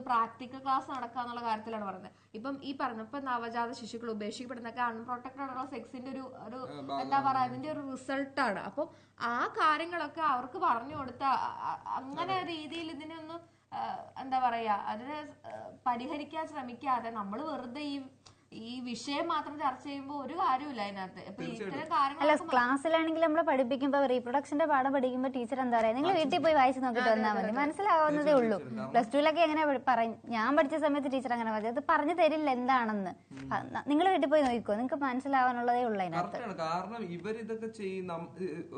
പ്രാക്ടിക്കൽ ക്ലാസ് നടക്കാന്നുള്ള കാര്യത്തിലാണ് പറയുന്നത്. ഇപ്പം ഈ പറഞ്ഞപ്പോ നവജാത ശിശുക്കൾ ഉപേക്ഷിക്കപ്പെടുന്നൊക്കെ അൺപ്രൊട്ടക്റ്റഡ് ആയിട്ടുള്ള സെക്സിന്റെ ഒരു എന്താ പറയാ, അതിന്റെ ഒരു റിസൾട്ടാണ്. അപ്പം ആ കാര്യങ്ങളൊക്കെ അവർക്ക് പറഞ്ഞു കൊടുത്ത അങ്ങനെ രീതിയിൽ ഇതിനൊന്നും എന്താ പറയാ, അതിനെ പരിഹരിക്കാൻ ശ്രമിക്കാതെ നമ്മൾ വെറുതെ ഈ ഈ വിഷയം മാത്രം ചർച്ച ചെയ്യുമ്പോൾ ഒരു കാര്യമില്ല അതിനകത്ത്. ഇപ്പൊ ഇത്തരം കാര്യങ്ങൾ അല്ല, ക്ലാസ്സിലാണെങ്കിൽ നമ്മൾ പഠിപ്പിക്കുമ്പോ റീപ്രൊഡക്ഷന്റെ പാഠം പഠിക്കുമ്പോ ടീച്ചർ എന്താ പറയാ, നിങ്ങൾ വീട്ടിൽ പോയി വായിച്ച് നോക്കിട്ട് വന്നാൽ മതി, മനസ്സിലാവുന്നതേ ഉള്ളൂ. പ്ലസ് ടുവിലൊക്കെ എങ്ങനെ ഞാൻ പഠിച്ച സമയത്ത് ടീച്ചർ അങ്ങനെ പറഞ്ഞു, അത് പറഞ്ഞു തരില്ല എന്താണെന്ന്, നിങ്ങൾ വീട്ടിൽ പോയി നോക്കിക്കോ, നിങ്ങൾക്ക് മനസ്സിലാവാനുള്ളതേ ഉള്ളൂ അതിനകത്ത്. കാരണം ഇവരിതൊക്കെ ചെയ്യുന്ന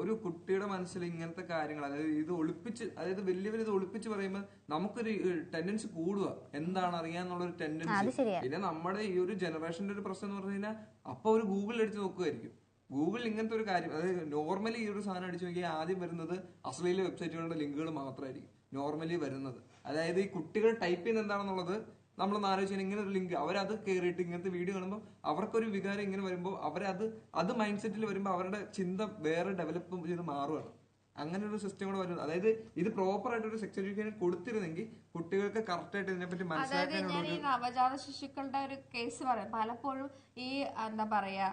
ഒരു കുട്ടിയുടെ മനസ്സിൽ ഇങ്ങനത്തെ കാര്യങ്ങൾ, അതായത് ഇത് ഒളിപ്പിച്ച്, അതായത് വലിയവർ ഇത് ഒളിപ്പിച്ച് പറയുമ്പോൾ നമുക്കൊരു ടെൻഡൻസി കൂടുക, എന്താണ് അറിയാന്നുള്ളൊരു ടെൻഡൻസി. പിന്നെ നമ്മുടെ ഈ ഒരു ജനറേഷന്റെ ഒരു പ്രശ്നം എന്ന് പറഞ്ഞു കഴിഞ്ഞാൽ അപ്പൊ ഒരു ഗൂഗിൾ അടിച്ച് നോക്കുമായിരിക്കും. ഗൂഗിൾ ഇങ്ങനത്തെ ഒരു കാര്യം, അതായത് നോർമലി ഈ ഒരു സാധനം അടിച്ചു നോക്കിയാൽ ആദ്യം വരുന്നത് അശ്ലീല വെബ്സൈറ്റുകളുടെ ലിങ്കുകൾ മാത്രമായിരിക്കും നോർമലി വരുന്നത്. അതായത് ഈ കുട്ടികൾ ടൈപ്പ് ചെയ്യുന്ന എന്താണെന്നുള്ളത് നമ്മളൊന്ന് ആലോചിച്ചാൽ ഇങ്ങനെ ഒരു ലിങ്ക് അവരത് കയറിയിട്ട് ഇങ്ങനത്തെ വീഡിയോ കാണുമ്പോൾ അവർക്കൊരു വികാരം ഇങ്ങനെ വരുമ്പോൾ അത് മൈൻഡ് സെറ്റിൽ വരുമ്പോൾ അവരുടെ ചിന്ത വേറെ ഡെവലപ്പ് ചെയ്ത് മാറുകയാണ്. അങ്ങനെ ഒരു സിസ്റ്റം കൂടെ വരുന്നത്. അതായത് ഇത് പ്രോപ്പർ ആയിട്ട് ഒരു സെക്സ് എഡ്യൂക്കേഷൻ കൊടുത്തിരുന്നെങ്കിൽ കുട്ടികൾക്ക് കറക്റ്റ് ആയിട്ട് ഇതിനെപ്പറ്റി മനസ്സിലാക്കാനുള്ള. ഞാൻ ഈ നവജാത ശിശുക്കളുടെ ഒരു കേസ് പറയാം. പലപ്പോഴും ഈ എന്താ പറയാ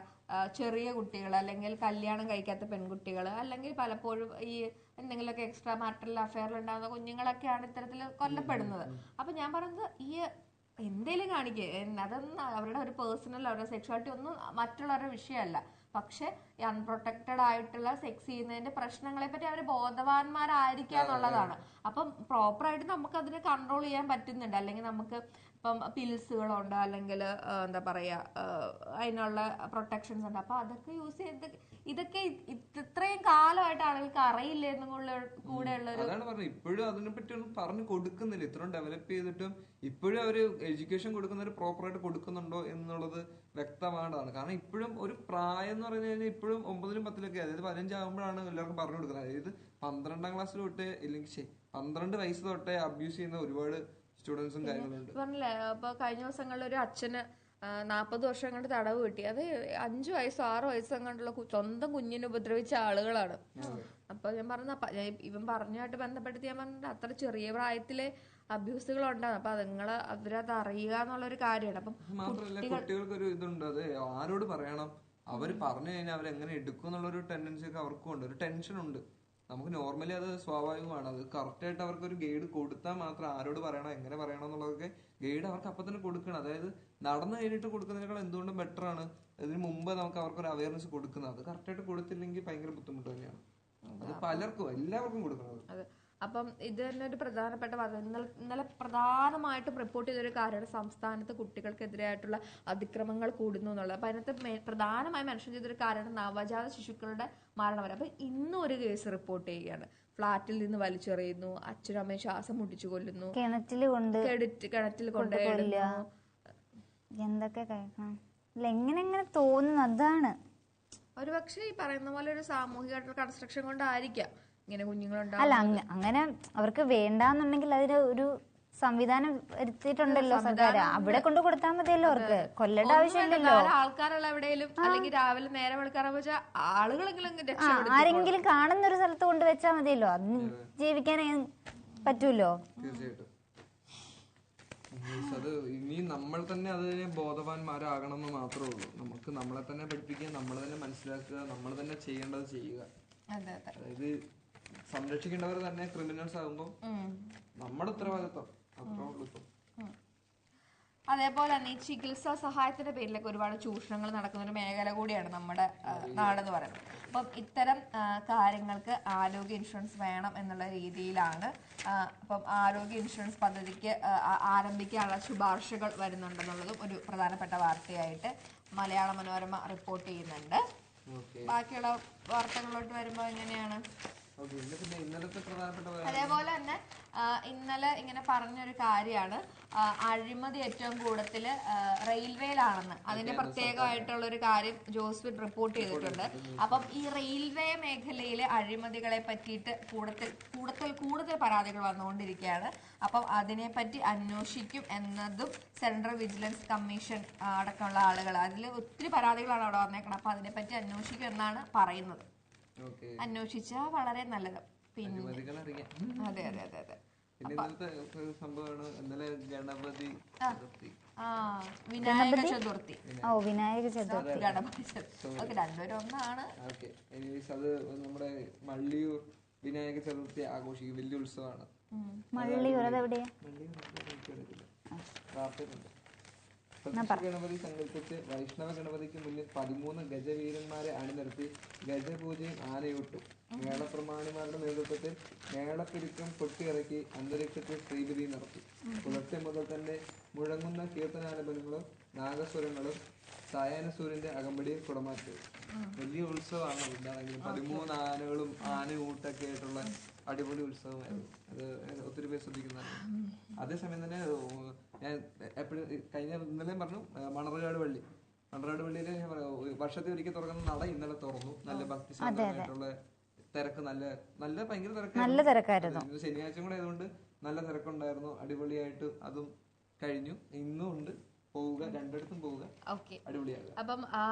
ചെറിയ കുട്ടികൾ അല്ലെങ്കിൽ കല്യാണം കഴിക്കാത്ത പെൺകുട്ടികൾ അല്ലെങ്കിൽ പലപ്പോഴും ഈ എന്തെങ്കിലുമൊക്കെ എക്സ്ട്രാ മാരിറ്റൽ അഫെയറിൽ ഉണ്ടാകുന്ന കുഞ്ഞുങ്ങളൊക്കെയാണ് ഇത്തരത്തിൽ കൊല്ലപ്പെടുന്നത്. അപ്പൊ ഞാൻ പറയുന്നത് ഈ എന്തേലും കാണിക്കുക, അതൊന്നും അവരുടെ ഒരു പേഴ്സണൽ അവരുടെ സെക്ഷുവാലിറ്റി ഒന്നും മറ്റുള്ളവരുടെ വിഷയമല്ല. പക്ഷെ അൺപ്രൊട്ടക്റ്റഡ് ആയിട്ടുള്ള സെക്സ് ചെയ്യുന്നതിന്റെ പ്രശ്നങ്ങളെ പറ്റി അവർ ബോധവാന്മാരായിരിക്കുക എന്നുള്ളതാണ്. അപ്പം പ്രോപ്പറായിട്ട് നമുക്ക് അതിനെ കൺട്രോൾ ചെയ്യാൻ പറ്റുന്നുണ്ട്. അല്ലെങ്കിൽ നമുക്ക് ഇപ്പം പിൽസുകളുണ്ട്, അല്ലെങ്കിൽ എന്താ പറയാ അതിനുള്ള പ്രൊട്ടക്ഷൻസ് ഉണ്ട്. അപ്പൊ അതൊക്കെ യൂസ് ചെയ്ത് ഇതൊക്കെ ഇത്രയും കാലമായിട്ട് ആളുകൾക്ക് അറിയില്ല എന്നും കൂടെ ഉള്ള അതാണ് പറഞ്ഞത്. ഇപ്പോഴും അതിനെപ്പറ്റി ഒന്നും പറഞ്ഞു കൊടുക്കുന്നില്ല. ഇത്രയും ഡെവലപ്പ് ചെയ്തിട്ടും ഇപ്പോഴും അവര് എഡ്യൂക്കേഷൻ കൊടുക്കുന്നവർ പ്രോപ്പറായിട്ട് കൊടുക്കുന്നുണ്ടോ എന്നുള്ളത് വ്യക്തമാണതാണ്. കാരണം ഇപ്പോഴും ഒരു പ്രായം എന്ന് പറഞ്ഞു കഴിഞ്ഞാൽ ഇപ്പോഴും 9ലും 10ലൊക്കെ, അതായത് 15 ആകുമ്പോഴാണ് എല്ലാവർക്കും പറഞ്ഞു കൊടുക്കുന്നത്. അതായത് 12ാം ക്ലാസ് തൊട്ടേ, ഇല്ലെങ്കിൽ 12 വയസ്സ് തൊട്ടേ അബ്യൂസ് ചെയ്യുന്ന ഒരുപാട് സ്റ്റുഡൻസും കാര്യങ്ങളുണ്ട്. പറഞ്ഞില്ലേ ഇപ്പൊ കഴിഞ്ഞ ദിവസങ്ങളിൽ ഒരു അച്ഛന് 40 വർഷം കൊണ്ട് തടവ് കിട്ടി. അത് 5 വയസ്സോ 6 വയസ്സോ കണ്ടുള്ള സ്വന്തം കുഞ്ഞിനെ ഉപദ്രവിച്ച ആളുകളാണ്. അപ്പൊ ഞാൻ പറഞ്ഞ ഇവൻ പറഞ്ഞായിട്ട് ബന്ധപ്പെടുത്തി ഞാൻ പറഞ്ഞിട്ട് അത്ര ചെറിയ പ്രായത്തിലെ അബ്യൂസുകൾ ഉണ്ടാകും. അപ്പൊ അവരത് അറിയുക എന്നുള്ളൊരു കാര്യമാണ്. അപ്പം മാത്രമല്ല കുട്ടികൾക്കൊരു ഇതുണ്ട്, അത് ആരോട് പറയണം, അവര് പറഞ്ഞു കഴിഞ്ഞാൽ അവരെങ്ങനെ എടുക്കും എന്നുള്ളൊരു ടെൻഡൻസി ഒക്കെ അവർക്കും ഉണ്ട്, ഒരു ടെൻഷൻ ഉണ്ട്. നമുക്ക് നോർമലി അത് സ്വാഭാവികമാണ്. അത് കറക്റ്റ് ആയിട്ട് അവർക്ക് ഒരു ഗൈഡ് കൊടുത്താൽ മാത്രം ആരോട് പറയണം എങ്ങനെ പറയണം എന്നുള്ളതൊക്കെ ഗൈഡ് അവർക്ക് അപ്പൊ തന്നെ കൊടുക്കണം. അതായത് നടന്നു കഴിഞ്ഞിട്ട് കൊടുക്കുന്നതിനേക്കാൾ എന്തുകൊണ്ടും ബെറ്റർ ആണ് ഇതിന് മുമ്പ് നമുക്ക് അവർക്കൊരു അവയർനെസ് കൊടുക്കുന്നത്. അത് കറക്റ്റ് ആയിട്ട് കൊടുത്തില്ലെങ്കിൽ ഭയങ്കര ബുദ്ധിമുട്ട് തന്നെയാണ്. അത് പലർക്കും എല്ലാവർക്കും കൊടുക്കണം. അപ്പം ഇത് തന്നെ ഒരു പ്രധാനപ്പെട്ട ഇന്നലെ പ്രധാനമായിട്ടും റിപ്പോർട്ട് ചെയ്തൊരു കാര്യമാണ് സംസ്ഥാനത്ത് കുട്ടികൾക്കെതിരായിട്ടുള്ള അതിക്രമങ്ങൾ കൂടുന്നു എന്നുള്ളത്. അപ്പൊ അതിനകത്ത് പ്രധാനമായി മെൻഷൻ ചെയ്തൊരു കാര്യമാണ് നവജാത ശിശുക്കളുടെ മരണം. അപ്പൊ ഇന്നും ഒരു കേസ് റിപ്പോർട്ട് ചെയ്യുകയാണ്. ഫ്ളാറ്റിൽ നിന്ന് വലിച്ചെറിയുന്നു, അച്ഛനും അമ്മയും ശ്വാസം മുട്ടിച്ചു കൊല്ലുന്നു, കിണറ്റിൽ കൊണ്ടുപോയിടുന്നു. എന്തൊക്കെ എങ്ങനെ തോന്നുന്നു. അതാണ് ഒരുപക്ഷെ ഈ പറയുന്ന പോലെ ഒരു സാമൂഹികമായിട്ടുള്ള കൺസ്ട്രക്ഷൻ കൊണ്ടായിരിക്കാം ഇങ്ങനെ കുഞ്ഞുങ്ങളുണ്ടാവും. അല്ല, അങ്ങനെ അവർക്ക് വേണ്ടാന്നുണ്ടെങ്കിൽ അതിന് ഒരു സംവിധാനം വരുത്തിയിട്ടുണ്ടല്ലോ സർക്കാർ, അവിടെ കൊണ്ട് കൊടുത്താൽ മതിയല്ലോ. അവർക്ക് കൊല്ലേണ്ട ആവശ്യമില്ലല്ലോ. ആൾക്കാരുള്ള എവിടെയും അല്ലെങ്കിൽ രാവിലെ നേരെ വിളിക്കാറ ആരെങ്കിലും കാണുന്ന ഒരു സ്ഥലത്ത് കൊണ്ട് വെച്ചാൽ മതിയല്ലോ. അതിന് ജീവിക്കാൻ പറ്റൂല്ലോ. തീർച്ചയായിട്ടും അത് ഇനി നമ്മൾ തന്നെ അതിന് ബോധവാന്മാരാകണം എന്ന് മാത്രമേ ഉള്ളൂ. നമുക്ക് നമ്മളെ തന്നെ പഠിപ്പിക്കുക, നമ്മൾ തന്നെ മനസ്സിലാക്കുക, നമ്മൾ തന്നെ ചെയ്യേണ്ടത് ചെയ്യുക. അതായത് സംരക്ഷിക്കേണ്ടവർ തന്നെ ക്രിമിനൽസ് ആകുമ്പോൾ നമ്മുടെ ഉത്തരവാദിത്വം അത്രേ ഉള്ളൂ ഇപ്പം. അതേപോലെ തന്നെ ഈ ചികിത്സാ സഹായത്തിന്റെ പേരിലൊക്കെ ഒരുപാട് ചൂഷണങ്ങൾ നടക്കുന്ന ഒരു മേഖല കൂടിയാണ് നമ്മുടെ നാടെന്ന് പറയുന്നത്. അപ്പം ഇത്തരം കാര്യങ്ങൾക്ക് ആരോഗ്യ ഇൻഷുറൻസ് വേണം എന്നുള്ള രീതിയിലാണ് അപ്പം ആരോഗ്യ ഇൻഷുറൻസ് പദ്ധതിക്ക് ആരംഭിക്കാനുള്ള ശുപാർശകൾ വരുന്നുണ്ടെന്നുള്ളതും ഒരു പ്രധാനപ്പെട്ട വാർത്തയായിട്ട് മലയാള മനോരമ റിപ്പോർട്ട് ചെയ്യുന്നുണ്ട്. ബാക്കിയുള്ള വാർത്തകളിലോട്ട് വരുമ്പോൾ എങ്ങനെയാണ്? അതേപോലെ തന്നെ ഇന്നലെ ഇങ്ങനെ പറഞ്ഞൊരു കാര്യമാണ് അഴിമതി ഏറ്റവും കൂടുതൽ റെയിൽവേയിലാണെന്ന്. അതിന്റെ പ്രത്യേകമായിട്ടുള്ള ഒരു കാര്യം ജോസ്വിൻ റിപ്പോർട്ട് ചെയ്തിട്ടുണ്ട്. അപ്പം ഈ റെയിൽവേ മേഖലയിലെ അഴിമതികളെ പറ്റിയിട്ട് കൂടുതൽ പരാതികൾ വന്നുകൊണ്ടിരിക്കുകയാണ്. അപ്പം അതിനെപ്പറ്റി അന്വേഷിക്കും എന്നതും സെൻട്രൽ വിജിലൻസ് കമ്മീഷൻ അടക്കമുള്ള ആളുകൾ, അതിൽ ഒത്തിരി പരാതികളാണ് അവിടെ വന്നേക്കണം. അപ്പൊ അതിനെപ്പറ്റി അന്വേഷിക്കും എന്നാണ് പറയുന്നത്. അന്വേഷിച്ചാ വളരെ നല്ലത്. പിന്നെ അതെ അതെ അതെ അതെ വിനായക ചതുർത്ഥി ഗണപതി ചതുർത്ഥി രണ്ടുപേരും ഒന്നാണ്. അത് നമ്മുടെ മള്ളിയൂർ വിനായക ചതുർത്ഥി ആഘോഷിക്കും, വലിയ ഉത്സവമാണ്. പ്രത്യക്ഷ ഗണപതി സങ്കല്പിച്ച് വൈഷ്ണവ ഗണപതിക്ക് മുന്നിൽ 13 ഗജവീരന്മാരെ അണിനിരത്തി ഗജപൂജയും ആനയൂട്ടും മേളപ്രമാണിമാരുടെ നേതൃത്വത്തിൽ മേളപ്പെരുക്കം കൊട്ടിയിറക്കി അന്തരീക്ഷത്തിൽ ശ്രീബലി നടത്തി. പുലർച്ചെ മുതൽ തന്നെ മുഴങ്ങുന്ന കീർത്തനാലപനങ്ങളും നാഗസ്വരങ്ങളും സായാഹ്നസൂര്യന്റെ അകമ്പടിയിൽ കുടമാറ്റവും. വലിയ ഉത്സവമാണ് ഇതാണെങ്കിലും 13 ആനകളും ആനയൂട്ടൊക്കെ ആയിട്ടുള്ള അടിപൊളി ഉത്സവമായിരുന്നു. അത് ഒത്തിരി പേര് ശ്രദ്ധിക്കുന്നതാണ്. അതേസമയം തന്നെ ഞാൻ എപ്പോഴും ഇന്നലെയും പറഞ്ഞു മണർകാട് പള്ളിയിൽ ഞാൻ പറയാം വർഷത്തിൽ ഒരിക്കൽ തുറക്കുന്ന നട ഇന്നലെ തുറന്നു. നല്ല ഭക്തിശാന്തമായിട്ടുള്ള തിരക്ക്, നല്ല ഭയങ്കര തിരക്കായിരുന്നു. ശനിയാഴ്ച കൂടെ ആയതുകൊണ്ട് നല്ല തിരക്കുണ്ടായിരുന്നു. അടിപൊളിയായിട്ട് അതും കഴിഞ്ഞു. ഇന്നും ഉണ്ട്. പോവുക, രണ്ടിടത്തും പോവുക, അടിപൊളിയാകുക. അപ്പം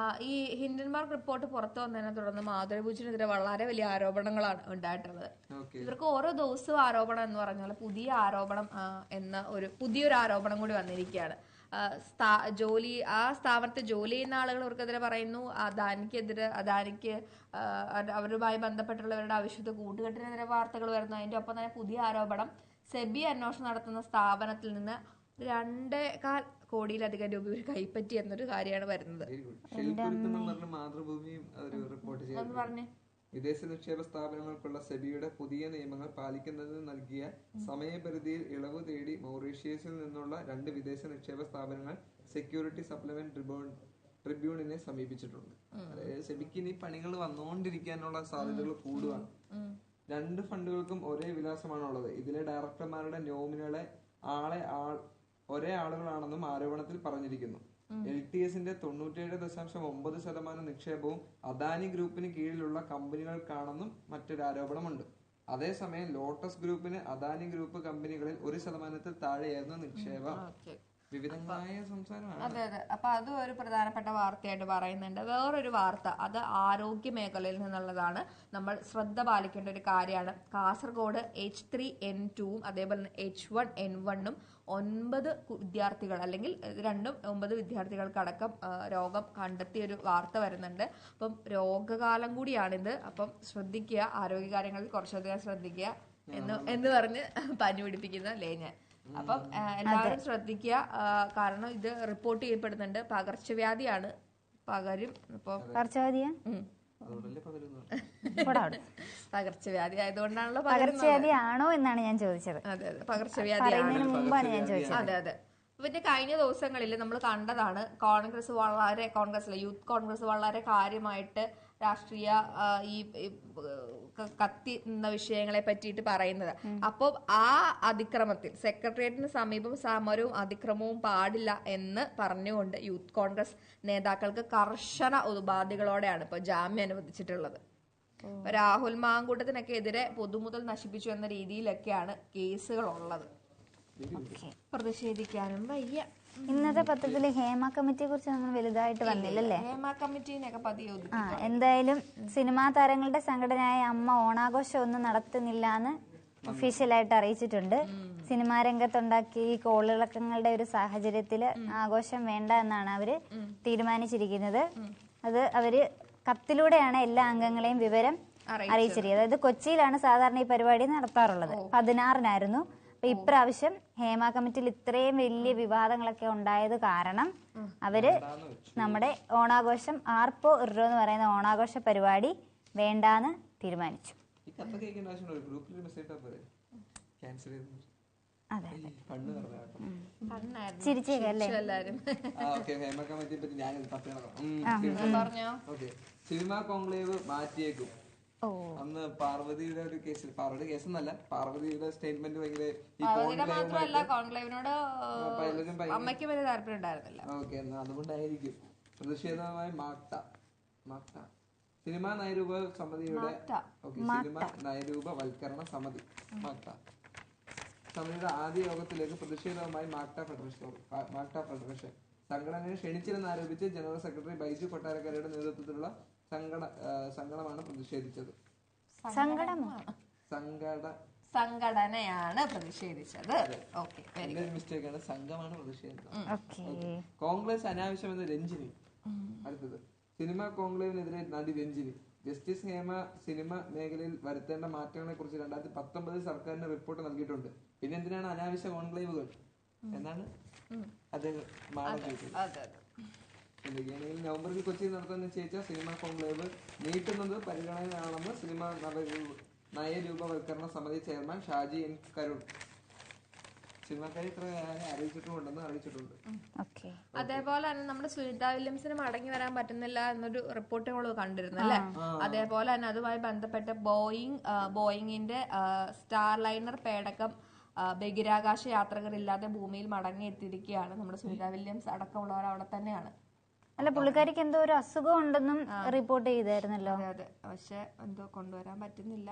ഈ ഹിൻഡൻബർഗ് റിപ്പോർട്ട് പുറത്തു വന്നതിനെ തുടർന്ന് മാധുരഭൂഷണെതിരെ വളരെ വലിയ ആരോപണങ്ങളാണ് ഉണ്ടായിട്ടുള്ളത്. ഇവർക്ക് ഓരോ ദിവസവും ആരോപണം എന്ന് പറഞ്ഞാൽ പുതിയ ആരോപണം എന്ന പുതിയൊരു ആരോപണം കൂടി വന്നിരിക്കുകയാണ്. ആ സ്ഥാപനത്തിൽ ജോലി ചെയ്യുന്ന ആളുകൾ ഇവർക്കെതിരെ പറയുന്നു. അദാനിക്ക് അവരുമായി ബന്ധപ്പെട്ടുള്ളവരുടെ അവിശുദ്ധ കൂട്ടുകെട്ടിനെതിരെ വാർത്തകൾ വരുന്നു. അതിന്റെ ഒപ്പം തന്നെ പുതിയ ആരോപണം സെബി അന്വേഷണം നടത്തുന്ന സ്ഥാപനത്തിൽ നിന്ന് 2.25 കോടിയിലധികം രൂപ ഇവർ കൈപ്പറ്റി എന്നൊരു കാര്യമാണ് വരുന്നത്. മാതൃഭൂമിയും റിപ്പോർട്ട് ചെയ്തു. വിദേശ നിക്ഷേപ സ്ഥാപനങ്ങൾക്കുള്ള സെബിയുടെ പുതിയ നിയമങ്ങൾ പാലിക്കുന്നതിന് നൽകിയ സമയപരിധിയിൽ ഇളവ് തേടി മൗറീഷ്യസിൽ നിന്നുള്ള 2 വിദേശ നിക്ഷേപ സ്ഥാപനങ്ങൾ സെക്യൂരിറ്റി സപ്ലിമെന്റ് ട്രിബ്യൂണിനെ സമീപിച്ചിട്ടുണ്ട്. അതായത് സെബിക്ക് ഇനി പണികൾ വന്നുകൊണ്ടിരിക്കാനുള്ള സാധ്യതകൾ കൂടുകയാണ്. 2 ഫണ്ടുകൾക്കും ഒരേ വിലാസമാണുള്ളത്. ഇതിലെ ഡയറക്ടർമാരുടെ നോമിനകളെ ഒരേ ആളുകളാണെന്നും ആരോപണത്തിൽ പറഞ്ഞിരിക്കുന്നു. LTSന്റെ 97.9% നിക്ഷേപവും അദാനി ഗ്രൂപ്പിന് കീഴിലുള്ള കമ്പനികൾക്കാണെന്നും മറ്റൊരു ആരോപണമുണ്ട്. അതേസമയം ലോട്ടസ് ഗ്രൂപ്പിന് അദാനി ഗ്രൂപ്പ് കമ്പനികളിൽ 1% താഴെയായിരുന്നു നിക്ഷേപം. വിവിധമായ സംസാരമാണ്. അതെ. അപ്പൊ അതും ഒരു പ്രധാനപ്പെട്ട വാർത്തയായിട്ട് പറയുന്നുണ്ട്. വേറൊരു വാർത്ത അത് ആരോഗ്യ മേഖലയിൽ നിന്നുള്ളതാണ്. നമ്മൾ ശ്രദ്ധ പാലിക്കേണ്ട ഒരു കാര്യമാണ്. കാസർഗോഡ് H3N2 അതേപോലെ തന്നെ H1N1 9 വിദ്യാർത്ഥികൾ അല്ലെങ്കിൽ 9 വിദ്യാർത്ഥികൾക്കടക്കം രോഗം കണ്ടെത്തിയ ഒരു വാർത്ത വരുന്നുണ്ട്. അപ്പം രോഗകാലം കൂടിയാണിത്. അപ്പം ശ്രദ്ധിക്കുക, ആരോഗ്യകാര്യങ്ങളിൽ കുറച്ചധികം ശ്രദ്ധിക്കുക എന്ന് പറഞ്ഞ് പനി പിടിപ്പിക്കുന്ന ഞാൻ. അപ്പം എല്ലാവരും ശ്രദ്ധിക്കുക. കാരണം ഇത് റിപ്പോർട്ട് ചെയ്യപ്പെടുന്നുണ്ട്. പകർച്ചവ്യാധിയാണ്, പകരും. പകർച്ചവ്യാധി ആയതുകൊണ്ടാണല്ലോ പകർച്ചവ്യാധിയാണോ എന്നാണ് ഞാൻ ചോദിച്ചത്. അതെ, പകർച്ചവ്യാധി. അതെ. പിന്നെ കഴിഞ്ഞ ദിവസങ്ങളിൽ നമ്മൾ കണ്ടതാണ് യൂത്ത് കോൺഗ്രസ് വളരെ കാര്യമായിട്ട് രാഷ്ട്രീയ ഈ കത്തി എന്ന വിഷയങ്ങളെ പറ്റിയിട്ട് പറയുന്നത്. അപ്പോൾ ആ അതിക്രമത്തിൽ സെക്രട്ടേറിയറ്റിന് സമീപം സമരവും അതിക്രമവും പാടില്ല എന്ന് പറഞ്ഞുകൊണ്ട് യൂത്ത് കോൺഗ്രസ് നേതാക്കൾക്ക് കർശന ഉപാധികളോടെയാണ് ഇപ്പൊ ജാമ്യം അനുവദിച്ചിട്ടുള്ളത്. രാഹുൽ മാങ്കൂട്ടത്തിനൊക്കെ എതിരെ പൊതുമുതൽ നശിപ്പിച്ചു എന്ന രീതിയിലൊക്കെയാണ് കേസുകൾ ഉള്ളത്. പ്രതിഷേധിക്കാനും വയ്യ. ഇന്നത്തെ പത്രത്തില് ഹേമ കമ്മിറ്റിയെ കുറിച്ച് നമ്മൾ വലുതായിട്ട് വന്നില്ലല്ലേ? ഹേമ കമ്മിറ്റിനൊക്കെ പതിയെ എന്തായാലും സിനിമാ താരങ്ങളുടെ സംഘടനയായ അമ്മ ഓണാഘോഷം ഒന്നും നടത്തുന്നില്ല എന്ന് ഒഫീഷ്യലായിട്ട് അറിയിച്ചിട്ടുണ്ട്. സിനിമാ രംഗത്തുണ്ടാക്കിയ ഈ കോളിളക്കങ്ങളുടെ ഒരു സാഹചര്യത്തില് ആഘോഷം വേണ്ട എന്നാണ് അവര് തീരുമാനിച്ചിരിക്കുന്നത്. അത് അവര് കത്തിലൂടെയാണ് എല്ലാ അംഗങ്ങളെയും വിവരം അറിയിച്ചിരിക്കുന്നത്. അതായത് കൊച്ചിയിലാണ് സാധാരണ ഈ പരിപാടി നടത്താറുള്ളത്. 16-നായിരുന്നു. ഇപ്രാവശ്യം ഹേമ കമ്മിറ്റിയിൽ ഇത്രയും വലിയ വിവാദങ്ങളൊക്കെ ഉണ്ടായത് കാരണം അവര് നമ്മുടെ ഓണാഘോഷം ആർപ്പോ ഇറോ എന്ന് പറയുന്ന ഓണാഘോഷ പരിപാടി വേണ്ടാന്ന് തീരുമാനിച്ചു. അതെ, ചിരിച്ചേക്കല്ലേ? Cinema conclave മാറ്റിയേക്കും. അന്ന് പാർവതിയുടെ ഒരു കേസിൽ, പാർവതിയുടെ കേസെന്നല്ല, പാർവതിയുടെ സ്റ്റേറ്റ്മെന്റ് ഭയങ്കര അമ്മയ്ക്ക് വലിയ താല്പര്യം ഉണ്ടായിരുന്നില്ല. ഓക്കെ, എന്നാ അതുകൊണ്ടായിരിക്കും പ്രതിഷേധമായി മാക്ട സിനിമാ നയരൂപ സമിതിയുടെ സിനിമ നയരൂപവൽക്കരണ സമിതി സമിതിയുടെ ആദ്യ യോഗത്തിലേക്ക് പ്രതിഷേധവുമായി മാക്ട ഫെഡറേഷൻ സംഘടനയെ ക്ഷണിച്ചില്ലെന്ന് ആരോപിച്ച് ജനറൽ സെക്രട്ടറി ബൈജു കൊട്ടാരക്കരയുടെ നേതൃത്വത്തിലുള്ള സംഘടനയാണ് പ്രതിഷേധിച്ചത്. സംഘടനയാണ് പ്രതിഷേധിച്ചത്. മിസ്റ്റേക്കാണ്, സംഘമാണ് പ്രതിഷേധിച്ചത്. കോൺഗ്രസ് അനാവശ്യമെന്ന് രഞ്ജിനി. അടുത്തത് സിനിമാ കോൺക്ലേവിനെതിരെ നടി രഞ്ജിനി. ജസ്റ്റിസ് ഹേമ സിനിമ മേഖലയിൽ വരുത്തേണ്ട മാറ്റങ്ങളെ കുറിച്ച് 2019 സർക്കാരിന് റിപ്പോർട്ട് നൽകിയിട്ടുണ്ട്. പിന്നെ എന്തിനാണ് അനാവശ്യ കോൺക്ലേവുകൾ? എന്നാണ് അദ്ദേഹം മാഡം ചോദിച്ചത്. എന്തൊക്കെയാണെങ്കിൽ നവംബറിൽ കൊച്ചിയിൽ നടത്താൻ നിശ്ചയിച്ച സിനിമാ കോൺക്ലേവ് നീട്ടുന്നത് പരിഗണനയാണെന്ന് സിനിമാ നയരൂപവൽക്കരണ സമിതി ചെയർമാൻ ഷാജി എൻ കരുൺ സിനിമാക്കാരെ ഇത്ര അറിയിച്ചിട്ടുണ്ടെന്ന് അറിയിച്ചിട്ടുണ്ട്. അതേപോലെ തന്നെ നമ്മുടെ സുനിത വില്യംസിന് മടങ്ങി വരാൻ പറ്റുന്നില്ല എന്നൊരു റിപ്പോർട്ട് നമ്മൾ കണ്ടിരുന്നു അല്ലെ. അതേപോലെ തന്നെ അതുമായി ബന്ധപ്പെട്ട് ബോയിങ്ങിന്റെ സ്റ്റാർലൈനർ പേടകം ബഹിരാകാശ യാത്രികരില്ലാതെ ഭൂമിയിൽ മടങ്ങി എത്തിയിരിക്കുകയാണ്. നമ്മുടെ സുനിത വില്യംസ് അടക്കമുള്ളവർ അവിടെ തന്നെയാണ്. അല്ല, പുള്ളിക്കാരിക്ക് എന്തോ ഒരു അസുഖം ഉണ്ടെന്നും റിപ്പോർട്ട് ചെയ്തായിരുന്നല്ലോ. അതെ, പക്ഷെ എന്തോ കൊണ്ടുവരാൻ പറ്റുന്നില്ല.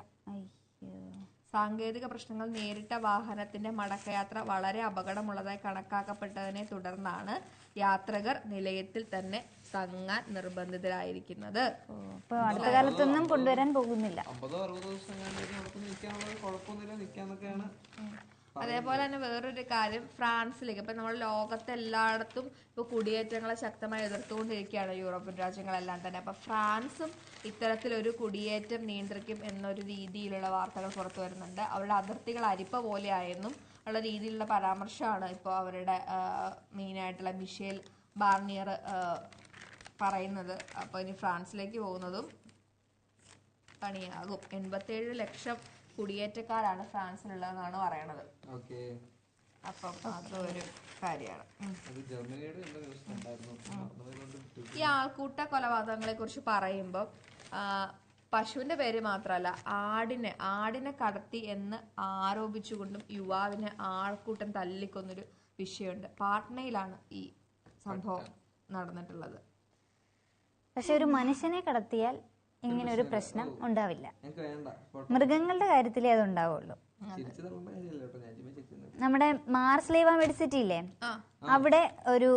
സാങ്കേതിക പ്രശ്നങ്ങൾ നേരിട്ട വാഹനത്തിന്റെ മടക്കയാത്ര വളരെ അപകടമുള്ളതായി കണക്കാക്കപ്പെട്ടതിനെ തുടർന്നാണ് യാത്രികർ നിലയത്തിൽ തന്നെ തങ്ങാൻ നിർബന്ധിതരായിരിക്കുന്നത്. അടുത്ത കാലത്തൊന്നും കൊണ്ടുവരാൻ പോകുന്നില്ല. 50-60 ദിവസം കുഴപ്പമൊന്നുമില്ല, നിൽക്കാന്നൊക്കെയാണ്. അതേപോലെ തന്നെ വേറൊരു കാര്യം, ഫ്രാൻസിലേക്ക് ഇപ്പൊ നമ്മൾ ലോകത്തെല്ലായിടത്തും ഇപ്പൊ കുടിയേറ്റങ്ങളെ ശക്തമായി എതിർത്തുകൊണ്ടിരിക്കുകയാണ് യൂറോപ്യൻ രാജ്യങ്ങളെല്ലാം തന്നെ. അപ്പൊ ഫ്രാൻസും ഇത്തരത്തിലൊരു കുടിയേറ്റം നിയന്ത്രിക്കും എന്നൊരു രീതിയിലുള്ള വാർത്തകൾ പുറത്തു വരുന്നുണ്ട്. അവരുടെ അതിർത്തികൾ അരിപ്പ പോലെയായെന്നും ഉള്ള രീതിയിലുള്ള പരാമർശമാണ് ഇപ്പോൾ അവരുടെ മെയിനായിട്ടുള്ള മിഷേൽ ബാർണിയർ പറയുന്നത്. അപ്പോൾ ഇനി ഫ്രാൻസിലേക്ക് പോകുന്നതും പണിയാകും. 87 ലക്ഷം കുടിയേറ്റക്കാരാണ് ഫ്രാൻസിലുള്ളതെന്നാണ് പറയണത്. അപ്പം അതൊരു കാര്യമാണ്. ഈ ആൾക്കൂട്ട കൊലപാതകങ്ങളെ കുറിച്ച് പറയുമ്പോൾ പശുവിന്റെ പേര് മാത്രമല്ല, ആടിനെ കടത്തി എന്ന് ആരോപിച്ചുകൊണ്ടും യുവാവിനെ ആൾക്കൂട്ടം തല്ലിക്കൊന്നൊരു വിഷയമുണ്ട്. പാട്നയിലാണ് ഈ സംഭവം നടന്നിട്ടുള്ളത്. പക്ഷെ ഒരു മനുഷ്യനെ കടത്തിയാൽ ഇങ്ങനെ ഒരു പ്രശ്നം ഉണ്ടാവില്ല. മൃഗങ്ങളുടെ കാര്യത്തിലേ അത് ഉണ്ടാവുള്ളൂ. നമ്മുടെ മാർസ്ലീവ മെഡിസിറ്റി ഇല്ലേ, അവിടെ ഒരു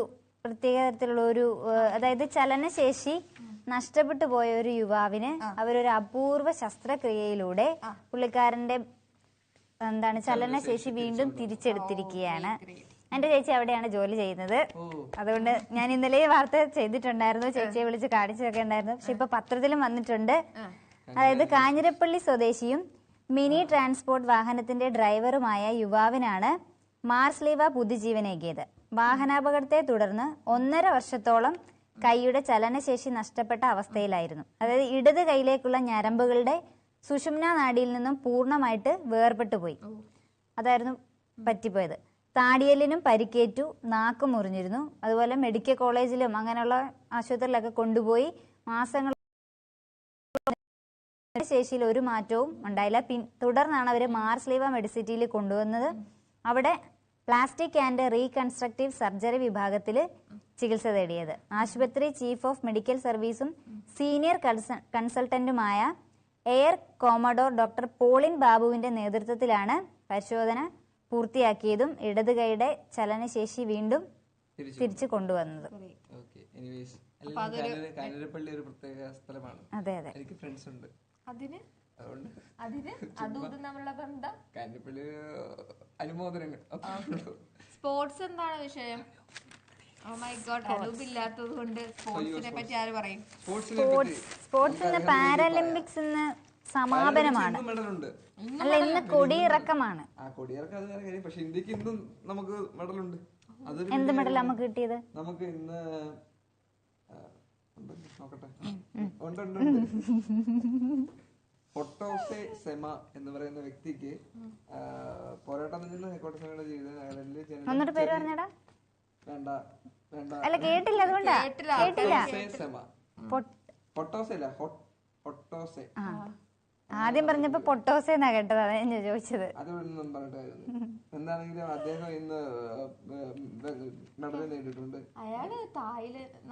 പ്രത്യേക തരത്തിലുള്ള ഒരു അതായത് ചലനശേഷി നഷ്ടപ്പെട്ടു പോയ ഒരു യുവാവിന് അവരൊരു അപൂർവ ശസ്ത്രക്രിയയിലൂടെ പുള്ളിക്കാരന്റെ ചലനശേഷി വീണ്ടും തിരിച്ചെടുത്തിരിക്കുകയാണ്. എന്റെ ചേച്ചി അവിടെയാണ് ജോലി ചെയ്യുന്നത്. അതുകൊണ്ട് ഞാൻ ഇന്നലെ വാർത്ത ചെയ്തിട്ടുണ്ടായിരുന്നു, ചേച്ചിയെ വിളിച്ച് കാണിച്ചതൊക്കെ ഉണ്ടായിരുന്നു. പക്ഷെ ഇപ്പൊ പത്രത്തിലും വന്നിട്ടുണ്ട്. അതായത് കാഞ്ഞിരപ്പള്ളി സ്വദേശിയും മിനി ട്രാൻസ്പോർട്ട് വാഹനത്തിന്റെ ഡ്രൈവറുമായ യുവാവിനാണ് മാർസ്ലീവ പുതുജീവനേകിയത്. വാഹനാപകടത്തെ തുടർന്ന് 1.5 വർഷത്തോളം കൈയുടെ ചലനശേഷി നഷ്ടപ്പെട്ട അവസ്ഥയിലായിരുന്നു. അതായത് ഇടത് കൈയിലേക്കുള്ള ഞരമ്പുകളുടെ സുഷുമ്നാ നാഡിയിൽ നിന്നും പൂർണ്ണമായിട്ട് വേർപെട്ടു പോയി. അതായിരുന്നു പറ്റിപ്പോയത്. താടിയലിനും പരിക്കേറ്റു, നാക്ക് മുറിഞ്ഞിരുന്നു. അതുപോലെ മെഡിക്കൽ കോളേജിലും അങ്ങനെയുള്ള ആശുപത്രിയിലൊക്കെ കൊണ്ടുപോയി മാസങ്ങൾ ശേഷിയിൽ ഒരു മാറ്റവും ഉണ്ടായില്ല. തുടർന്നാണ് അവർ മാർസ്ലീവ മെഡിസിറ്റിയിൽ കൊണ്ടുവന്നത്. അവിടെ പ്ലാസ്റ്റിക് ആൻഡ് റീകൺസ്ട്രക്റ്റീവ് സർജറി വിഭാഗത്തിൽ ചികിത്സ തേടിയത്. ആശുപത്രി ചീഫ് ഓഫ് മെഡിക്കൽ സർവീസും സീനിയർ കൺസൾട്ടന്റുമായ എയർ കോമഡോർ ഡോക്ടർ പോളിൻ ബാബുവിന്റെ നേതൃത്വത്തിലാണ് പരിശോധന പൂർത്തിയാക്കിയതും ഇടത് കൈയുടെ ചലനശേഷി വീണ്ടും തിരിച്ചു കൊണ്ടുവന്നത്. അതെ അതെ, എനിക്ക് ഫ്രണ്ട്സ് ഉണ്ട്. അനുമോദനങ്ങൾ. സ്പോർട്സ് എന്താണ് വിഷയം? അനൂപില്ലാത്തത് കൊണ്ട് സ്പോർട്സിനെ പറ്റി ആര് പറയും? സ്പോർട്സ് പാരാലിമ്പിക്സ് സമാപനമാണ്. അല്ല, ഇന്ന് കൊടിയിറക്കമാണ്. പക്ഷെ ഇന്ത്യക്ക് ഇന്നും നമുക്ക് മെഡലുണ്ട്. എന്ത് മെഡൽ നമുക്ക് കിട്ടിയത്? നമുക്ക് ഇന്ന് നോക്കട്ടെ, പൊട്ടോസെ സെമ എന്ന് പറയുന്ന വ്യക്തിക്ക് പോരാട്ടം നിന്ന് ഹൈക്കോടതി സേവയുടെ ജീവിതം നാഗാലാൻഡിൽ പേര് പറഞ്ഞടാ. വേണ്ട വേണ്ട, അല്ല കേട്ടില്ല, അതുകൊണ്ടാ കേട്ടില്ല. പൊട്ടോസെ അല്ല, പൊട്ടോസെ. ആദ്യം പറഞ്ഞപ്പോ പൊട്ടോസെ എന്നാ കേട്ടത്, അതാ ഞാൻ ചോദിച്ചത്. അതൊന്നും പറഞ്ഞിട്ടായിരുന്നു. എന്താണെങ്കിലും അദ്ദേഹം ഇന്ന് മെഡൽ നേടിയിട്ടുണ്ട്. അയാള്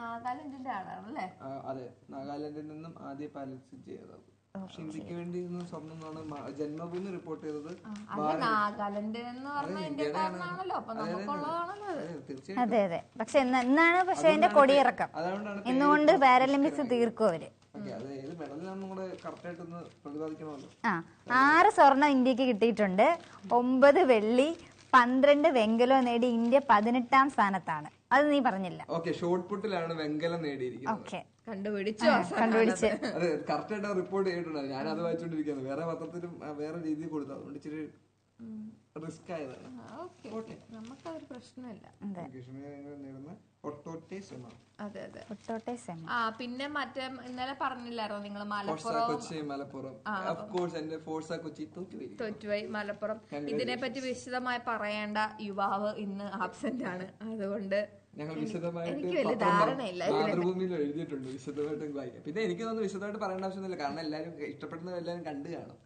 നാഗാലാൻഡിന്റെ ആളാണല്ലേ? അതെ, നാഗാലാൻഡിൽ നിന്നും ആദ്യ പാരലിമ്പിക്സ് ചെയ്തത്. പക്ഷെ ഇന്ത്യക്ക് വേണ്ടി സ്വർണ്ണം ജന്മഭൂമി റിപ്പോർട്ട് ചെയ്തത്. അതെ അതെ, പക്ഷെ എന്നാണ് പക്ഷെ അതിന്റെ കൊടിയിറക്കം. ഇന്നുകൊണ്ട് പാരാലിമ്പിക്സ് തീർക്കും അവര്. 6 സ്വർണം ഇന്ത്യക്ക് കിട്ടിയിട്ടുണ്ട്. 9 വെള്ളി, 12 വെങ്കലം നേടി ഇന്ത്യ 18ാം സ്ഥാനത്താണ്. അത് നീ പറഞ്ഞില്ല. ഷോട്ട് പുട്ടിലാണ് വെങ്കലം നേടിയിരിക്കുന്നത്. കണ്ടുപിടിച്ചു. അതെ, കറക്റ്റ് ആയിട്ട് റിപ്പോർട്ട് ചെയ്തിട്ടുണ്ട്. ഞാൻ അത് വായിച്ചോണ്ടിരിക്കുകയാണ്. വേറെ പത്രത്തിലും വേറെ രീതിയിൽ കൊടുത്തു. അതുകൊണ്ട് ഇച്ചിരി റിസ്ക് ആയതാണ്. ഓക്കെ, നമുക്കതൊരു പ്രശ്നമില്ല. അതെ അതെ. ആ പിന്നെ മറ്റേ ഇന്നലെ പറഞ്ഞില്ലായിരുന്നോ നിങ്ങള് മലപ്പുറം തോറ്റുപോയി മലപ്പുറം. ഇതിനെപ്പറ്റി വിശദമായി പറയേണ്ട യുവാവ് ഇന്ന് ആബ്സെന്റ് ആണ്. അതുകൊണ്ട് ഞങ്ങൾ വിശദമായിട്ട് മാതൃഭൂമിയിൽ എഴുതിയിട്ടുണ്ട്, വിശദമായിട്ട് വായിക്കാം. പിന്നെ എനിക്ക് തോന്നുന്നു വിശദമായിട്ട് പറയേണ്ട ആവശ്യമൊന്നുമില്ല, കാരണം എല്ലാരും ഇഷ്ടപ്പെടുന്നത് എല്ലാരും കണ്ടു കാണും.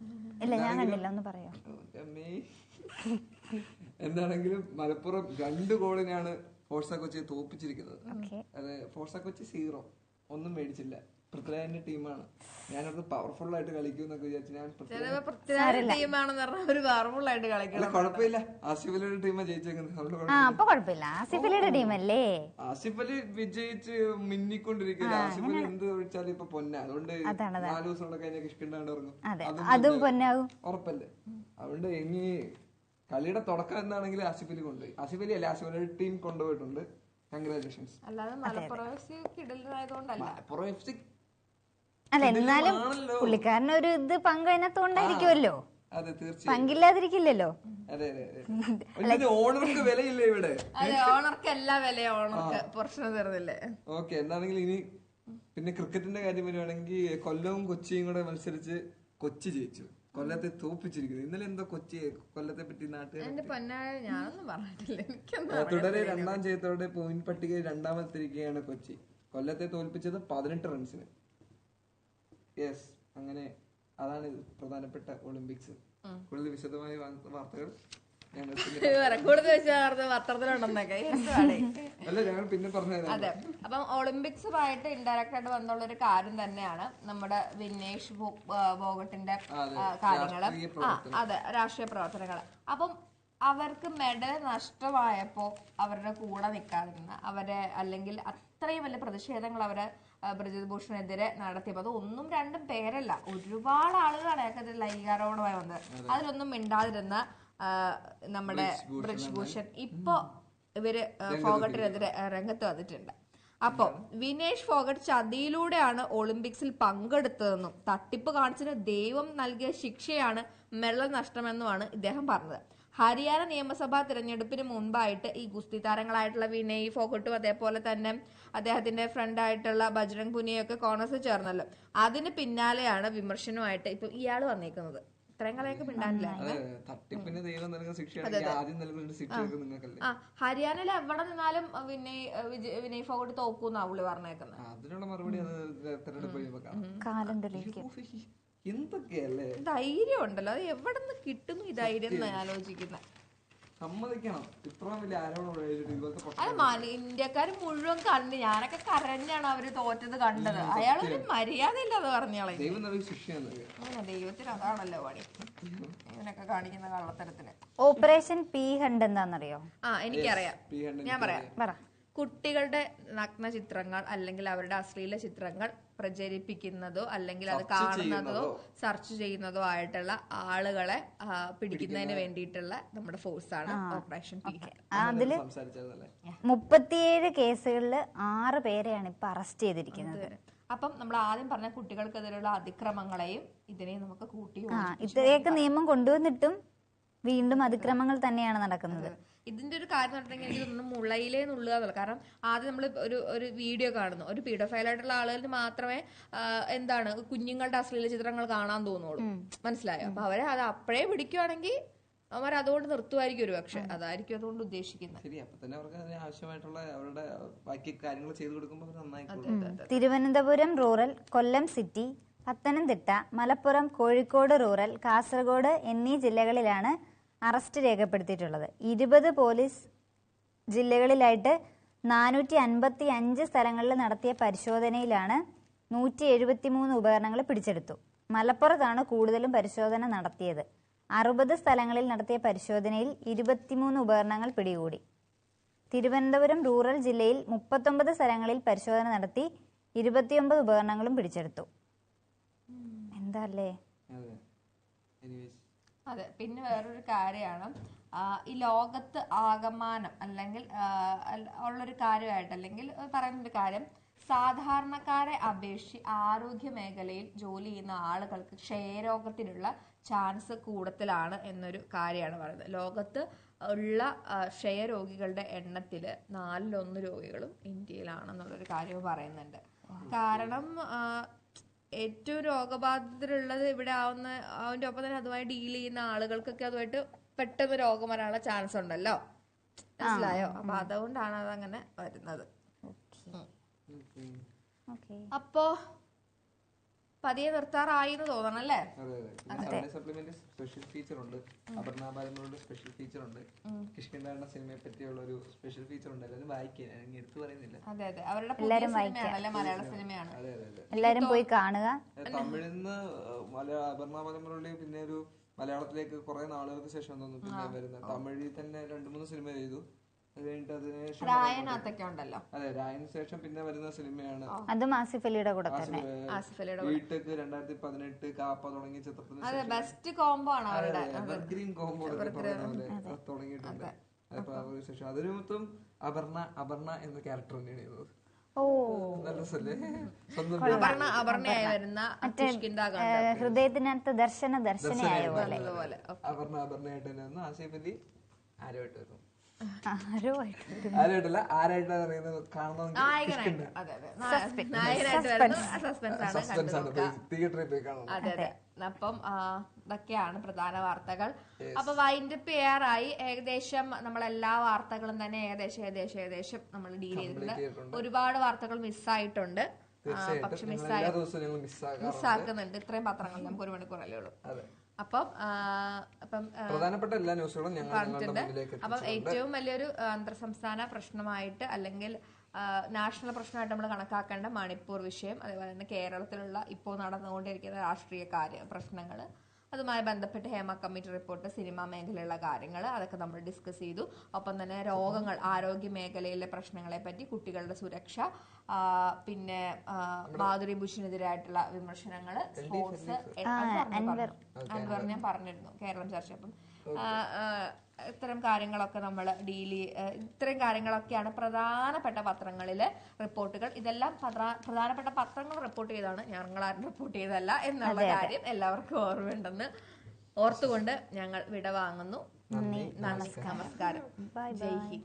എന്താണെങ്കിലും മലപ്പുറം 2 ഗോളിനാണ് ഫോർസ കൊച്ചിയെ തോപ്പിച്ചിരിക്കുന്നത്. അത് ഫോർസ കൊച്ചി 0 ഒന്നും മേടിച്ചില്ല. പൃഥ്വിരാജിന്റെ ടീമാണ്. ഞാനത് പവർഫുൾ ആയിട്ട് കളിക്കും എന്നൊക്കെ വിചാരിച്ചു. ഞാൻ കുഴപ്പമില്ല, ആസിഫ് അലിയുടെ ടീമാ ജയിച്ചേക്കുന്നത്. ആസിഫ് അലി വിജയിച്ച് മിന്നിക്കൊണ്ടിരിക്കില്ല. ആസിഫ് അലി എന്ത് ഒഴിച്ചാലും ഇപ്പൊ പൊന്ന. അതുകൊണ്ട് 4 ദിവസം കൂടെ കഴിഞ്ഞാൽ കിഷ്കിണ്ടാണ്ട് ഇറങ്ങും, ഉറപ്പല്ലേ. അതുകൊണ്ട് ഇനി കളിയുടെ തുടക്കം എന്താണെങ്കിലും ആസിഫ് അലി കൊണ്ടുപോയി. ആസിഫ് അലി അല്ല, ആസിഫ് അലിയുടെ ടീം കൊണ്ടുപോയിട്ടുണ്ട്. കൺഗ്രാജുലേഷൻസ്. മലപ്പുറം എഫ് സി അല്ല, എന്നാലും പുള്ളിക്കാരന് ഒരു ഇത് പങ്ക് അതിനകത്തുകൊണ്ടായിരിക്കുമല്ലോ. അതെ, തീർച്ചയായും പങ്കില്ലാതിരിക്കില്ലല്ലോ. അതെ അതെ. ഓണർക്ക് വിലയില്ല ഇവിടെ. ഓണർക്ക് എല്ലാ വിലയും ഓണർക്ക് പ്രശ്നം തീർന്നില്ലേ. ഓക്കെ, എന്താണെങ്കിലും ഇനി പിന്നെ ക്രിക്കറ്റിന്റെ കാര്യം വരുവാണെങ്കിൽ കൊല്ലവും കൊച്ചിയും കൂടെ മത്സരിച്ച് കൊച്ചി ജയിച്ചു. കൊല്ലത്തെ തോപ്പിച്ചിരിക്കുന്നു. ഇന്നലെ എന്തോ കൊല്ലത്തെ പറ്റി നാട്ടുകാർ തുടരെ 2ാം ജയത്തോടെ പോയിന്റ് പട്ടികയിൽ 2ാമതെത്തിരിക്കുകയാണ് കൊച്ചി. കൊല്ലത്തെ തോൽപ്പിച്ചത് 18 റൺസിന്. യെസ്, അങ്ങനെ അതാണ് പ്രധാനപ്പെട്ട ഒളിമ്പിക്സ്. കൂടുതൽ വിശദമായ വാർത്തകൾ അല്ല ഞങ്ങൾ പിന്നെ പറഞ്ഞുതരാം. അതെ, അപ്പം ഒളിമ്പിക്സുമായിട്ട് ഇൻഡയറക്റ്റ് ആയിട്ട് വന്നുള്ള ഒരു കാര്യം തന്നെയാണ് നമ്മുടെ വിനേഷ് ഫോഗട്ടിന്റെ കാര്യങ്ങള്. അതെ, രാഷ്ട്രീയ പ്രവർത്തനങ്ങള്. അപ്പം അവർക്ക് മെഡൽ നഷ്ടമായപ്പോ അവരുടെ കൂടെ നിൽക്കാതിരുന്ന അവരെ, അല്ലെങ്കിൽ അത്രയും വലിയ പ്രതിഷേധങ്ങൾ അവരെ ബ്രിജേഷ് ഭൂഷണെതിരെ നടത്തിയപ്പോ അത് 1ഉം 2ഉം പേരല്ല, ഒരുപാട് ആളുകളാണ് അയാൾക്ക് ലൈംഗികാരോപണമായി വന്നത്. അതിലൊന്നും മിണ്ടാതിരുന്ന നമ്മുടെ ബ്രിജേഷ് ഭൂഷൺ ഇപ്പൊ ഇവര് ഫോഗട്ടിനെതിരെ രംഗത്ത് വന്നിട്ടുണ്ട്. അപ്പൊ വിനേഷ് ഫോഗട്ട് ചതിയിലൂടെയാണ് ഒളിമ്പിക്സിൽ പങ്കെടുത്തതെന്നും തട്ടിപ്പ് കാണിച്ചതിന് ദൈവം നൽകിയ ശിക്ഷയാണ് മെഡൽ നഷ്ടമെന്നുമാണ് ഇദ്ദേഹം പറഞ്ഞത്. ഹരിയാന നിയമസഭാ തിരഞ്ഞെടുപ്പിന് മുൻപായിട്ട് ഈ ഗുസ്തി താരങ്ങളായിട്ടുള്ള വിനയ് ഫോഗട്ടും അതേപോലെ തന്നെ അദ്ദേഹത്തിന്റെ ഫ്രണ്ട് ആയിട്ടുള്ള ബജ്രംഗ് പുനിയൊക്കെ കോൺഗ്രസ് ചേർന്നല്ലോ. അതിന് പിന്നാലെയാണ് വിമർശനവുമായിട്ട് ഇപ്പൊ ഇയാള് വന്നേക്കുന്നത്. ഇത്രയും കളയൊക്കെ പിണ്ടാനില്ല. ഹരിയാനയിൽ എവിടെ നിന്നാലും വിനയ് ഫോഗട്ട് തോക്കൂന്നാ പുള്ളി പറഞ്ഞേക്കുന്നത്. ധൈര്യം ഉണ്ടല്ലോ, അത് എവിടെ നിന്ന് കിട്ടുന്നു ഈ ധൈര്യം എന്ന് ആലോചിക്കുന്നത്. അത് ഇന്ത്യക്കാര് മുഴുവൻ കണ്ട്, ഞാനൊക്കെ കരഞ്ഞാണ് അവര് തോറ്റത് കണ്ടത്. അയാളൊരു മര്യാദയില്ലാതെ പറഞ്ഞാളെ. ദൈവത്തിന് അതാണല്ലോ പണി, ഇവനൊക്കെ കാണിക്കുന്ന കള്ളത്തരത്തിന്. ഓപ്പറേഷൻ പി ഹണ്ട് എന്താണെന്നറിയോ? എനിക്കറിയാം, ഞാൻ പറയാം. കുട്ടികളുടെ നഗ്ന ചിത്രങ്ങൾ അല്ലെങ്കിൽ അവരുടെ അശ്ലീല ചിത്രങ്ങൾ പ്രചരിപ്പിക്കുന്നതോ അല്ലെങ്കിൽ അത് കാണുന്നതോ സെർച്ച് ചെയ്യുന്നതോ ആയിട്ടുള്ള ആളുകളെ പിടിക്കുന്നതിന് വേണ്ടിയിട്ടുള്ള നമ്മുടെ ഫോഴ്സാണ് ഓപ്പറേഷൻ പി. അതില് 37 കേസുകളിൽ 6 പേരെയാണ് ഇപ്പൊ അറസ്റ്റ് ചെയ്തിരിക്കുന്നത്. അപ്പം നമ്മൾ ആദ്യം പറഞ്ഞ കുട്ടികൾക്കെതിരെയുള്ള അതിക്രമങ്ങളെയും ഇതിനെയും നമുക്ക് കൂട്ടി ഇത്രയൊക്കെ നിയമം കൊണ്ടുവന്നിട്ടും വീണ്ടും അതിക്രമങ്ങൾ തന്നെയാണ് നടക്കുന്നത്. ഇതിന്റെ ഒരു കാര്യം പറഞ്ഞിട്ടുണ്ടെങ്കിൽ എനിക്ക് തോന്നുന്നു മുളയിലേ നുള്ളുക. കാരണം ആദ്യം നമ്മൾ ഒരു വീഡിയോ കാണുന്നു, ഒരു പീഡോഫൈലായിട്ടുള്ള ആളുകൾക്ക് മാത്രമേ എന്താണ് കുഞ്ഞുങ്ങളുടെ അശ്ലീല ചിത്രങ്ങൾ കാണാൻ തോന്നുള്ളൂ, മനസ്സിലായോ? അപ്പൊ അവരെ അത് അപ്പോഴേ പിടിക്കുവാണെങ്കിൽ അവർ അതുകൊണ്ട് നിർത്തുമായിരിക്കും ഒരു പക്ഷെ, അതായിരിക്കും അതുകൊണ്ട് ഉദ്ദേശിക്കുന്നത്. തിരുവനന്തപുരം റൂറൽ, കൊല്ലം സിറ്റി, പത്തനംതിട്ട, മലപ്പുറം, കോഴിക്കോട് റൂറൽ, കാസർഗോഡ് എന്നീ ജില്ലകളിലാണ് അറസ്റ്റ് രേഖപ്പെടുത്തിയിട്ടുള്ളത്. 20 പോലീസ് ജില്ലകളിലായിട്ട് 455 സ്ഥലങ്ങളിൽ നടത്തിയ പരിശോധനയിലാണ് 173 ഉപകരണങ്ങൾ പിടിച്ചെടുത്തു. മലപ്പുറത്താണ് കൂടുതലും പരിശോധന നടത്തിയത്. 60 സ്ഥലങ്ങളിൽ നടത്തിയ പരിശോധനയിൽ 23 ഉപകരണങ്ങൾ പിടികൂടി. തിരുവനന്തപുരം റൂറൽ ജില്ലയിൽ 39 സ്ഥലങ്ങളിൽ പരിശോധന നടത്തി 29 ഉപകരണങ്ങളും പിടിച്ചെടുത്തു. എന്താ അല്ലേ? അതെ, പിന്നെ വേറൊരു കാര്യമാണ് ഈ ലോകത്ത് ആകമാനം അല്ലെങ്കിൽ ഉള്ളൊരു കാര്യമായിട്ട് അല്ലെങ്കിൽ പറയുന്നൊരു കാര്യം, സാധാരണക്കാരെ അപേക്ഷിച്ച് ആരോഗ്യ മേഖലയിൽ ജോലി ചെയ്യുന്ന ആളുകൾക്ക് ക്ഷയരോഗത്തിനുള്ള ചാൻസ് കൂടുതലാണ് എന്നൊരു കാര്യമാണ് പറയുന്നത്. ലോകത്ത് ഉള്ള ക്ഷയരോഗികളുടെ എണ്ണത്തിൽ 1/4 രോഗികളും ഇന്ത്യയിലാണെന്നുള്ളൊരു കാര്യം പറയുന്നുണ്ട്. കാരണം ഏറ്റവും രോഗബാധിതരുള്ളത് ഇവിടെ ആവുന്ന, അതിൻ്റെ ഒപ്പം തന്നെ അതുമായി ഡീൽ ചെയ്യുന്ന ആളുകൾക്കൊക്കെ അതുമായിട്ട് പെട്ടെന്ന് രോഗം വരാനുള്ള ചാൻസ് ഉണ്ടല്ലോ, മനസ്സിലായോ? അപ്പൊ അതുകൊണ്ടാണ് അതങ്ങനെ വരുന്നത്. അപ്പോ പതിയെ നിർത്താറായി എന്ന് തോന്നണം അല്ലേ? സപ്ലിമെന്റ് സ്പെഷ്യൽ ഫീച്ചർ ഉണ്ട്, അപർണ ബാലമുരുടെ സ്പെഷ്യൽ ഫീച്ചർ ഉണ്ട്, കിഷ്കിന്ധാരുടെ സിനിമയെ പറ്റിയുള്ള ഒരു സ്പെഷ്യൽ ഫീച്ചർ ഉണ്ട്. എല്ലാവരും വായിക്കാൻ എടുത്തു പറയുന്നില്ല. അതെ അതെ, അവരുടെ പുതിയ സിനിമയാണല്ലേ, മലയാള സിനിമയാണ്. അതെ അതെ അതെ, എല്ലാരും പോയി കാണുക. തമിഴിൽ നിന്ന് അപർണ ബാലമുരളി പിന്നെ ഒരു മലയാളത്തിലേക്ക് കുറെ നാളുകൾക്ക് ശേഷം തോന്നുന്നു പിന്നെ വരുന്നത്. തമിഴിൽ തന്നെ 2-3 സിനിമ ചെയ്തു. അത് കഴിഞ്ഞിട്ട് അതിനുശേഷം രായനകത്തൊക്കെ ഉണ്ടല്ലോ. അതെ, രായന് ശേഷം പിന്നെ വരുന്ന സിനിമയാണ് അതും ആസിഫ് അലിയുടെ കൂടെ തന്നെ. വീട്ടേക്ക് 2018 കാപ്പ തുടങ്ങിയ ചിത്രത്തിന് അതെ, ബെസ്റ്റ് കോംബോ ആണ് അവരുടെ. എവർഗ്രീൻ കോംബോ തുടങ്ങിയിട്ടുണ്ട്. അപ്പൊ അതിനുശേഷം അതിന് മൊത്തം അപർണ എന്ന ക്യാരക്ടർ തന്നെയാണ് ചെയ്തത്. നല്ല രസല്ലേ? അപർണയായി വരുന്ന ഹൃദയത്തിനകത്ത് ദർശനയായ പോലെ അപർണയായിട്ട് തന്നെ വന്നു. ആസിഫ് അലി ആരുമായിട്ട് വരുന്നു? ആരുമായിട്ടല്ല, ആരായിട്ടാണ് അറിയുന്നത്? തിയേറ്ററിൽ പോയി കാണണം. അതെ അതെ. അപ്പം ഇതൊക്കെയാണ് പ്രധാന വാർത്തകൾ. അപ്പൊ വൈൻഡപ്പ് ചെയ്യാറായി. ഏകദേശം നമ്മളെല്ലാ വാർത്തകളും തന്നെ ഏകദേശം നമ്മൾ ഡീൽ ചെയ്തിട്ടുണ്ട്. ഒരുപാട് വാർത്തകൾ മിസ്സായിട്ടുണ്ട്, പക്ഷെ മിസ്സാക്കുന്നുണ്ട്. ഇത്രയും പത്രങ്ങൾ നമുക്ക് 1 മണിക്കൂറല്ലേ ഉള്ളൂ. അപ്പം പ്രധാനപ്പെട്ട എല്ലാ ന്യൂസുകളും പറഞ്ഞിട്ടുണ്ട്. അപ്പം ഏറ്റവും വലിയൊരു അന്തർ സംസ്ഥാന പ്രശ്നമായിട്ട് അല്ലെങ്കിൽ നാഷണൽ പ്രശ്നമായിട്ട് നമ്മൾ കണക്കാക്കേണ്ട മണിപ്പൂർ വിഷയം, അതേപോലെ തന്നെ കേരളത്തിലുള്ള ഇപ്പോൾ നടന്നുകൊണ്ടിരിക്കുന്ന രാഷ്ട്രീയ പ്രശ്നങ്ങൾ, അതുമായി ബന്ധപ്പെട്ട് ഹേമ കമ്മിറ്റി റിപ്പോർട്ട്, സിനിമാ മേഖലയിലുള്ള കാര്യങ്ങൾ, അതൊക്കെ നമ്മൾ ഡിസ്കസ് ചെയ്തു. ഒപ്പം തന്നെ രോഗങ്ങൾ, ആരോഗ്യ മേഖലയിലെ പ്രശ്നങ്ങളെ പറ്റി, കുട്ടികളുടെ സുരക്ഷ, പിന്നെ മാധുരി ഭൂഷണെതിരായിട്ടുള്ള വിമർശനങ്ങൾ, സ്പോർട്സ്, അൻവർ ഞാൻ പറഞ്ഞിരുന്നു, കേരളം ചർച്ച. അപ്പം ഇത്തരം കാര്യങ്ങളൊക്കെ നമ്മൾ ഇത്തരം കാര്യങ്ങളൊക്കെയാണ് പ്രധാനപ്പെട്ട പത്രങ്ങളിലെ റിപ്പോർട്ടുകൾ. ഇതെല്ലാം പ്രധാനപ്പെട്ട പത്രങ്ങൾ റിപ്പോർട്ട് ചെയ്താണ്, ഞങ്ങളാരും റിപ്പോർട്ട് ചെയ്തല്ല എന്നുള്ള കാര്യം എല്ലാവർക്കും ഓർമ്മയുണ്ടെന്ന് ഓർത്തുകൊണ്ട് ഞങ്ങൾ വിട വാങ്ങുന്നു. നമസ്കാരം. ജയ് ഹിന്ദ്.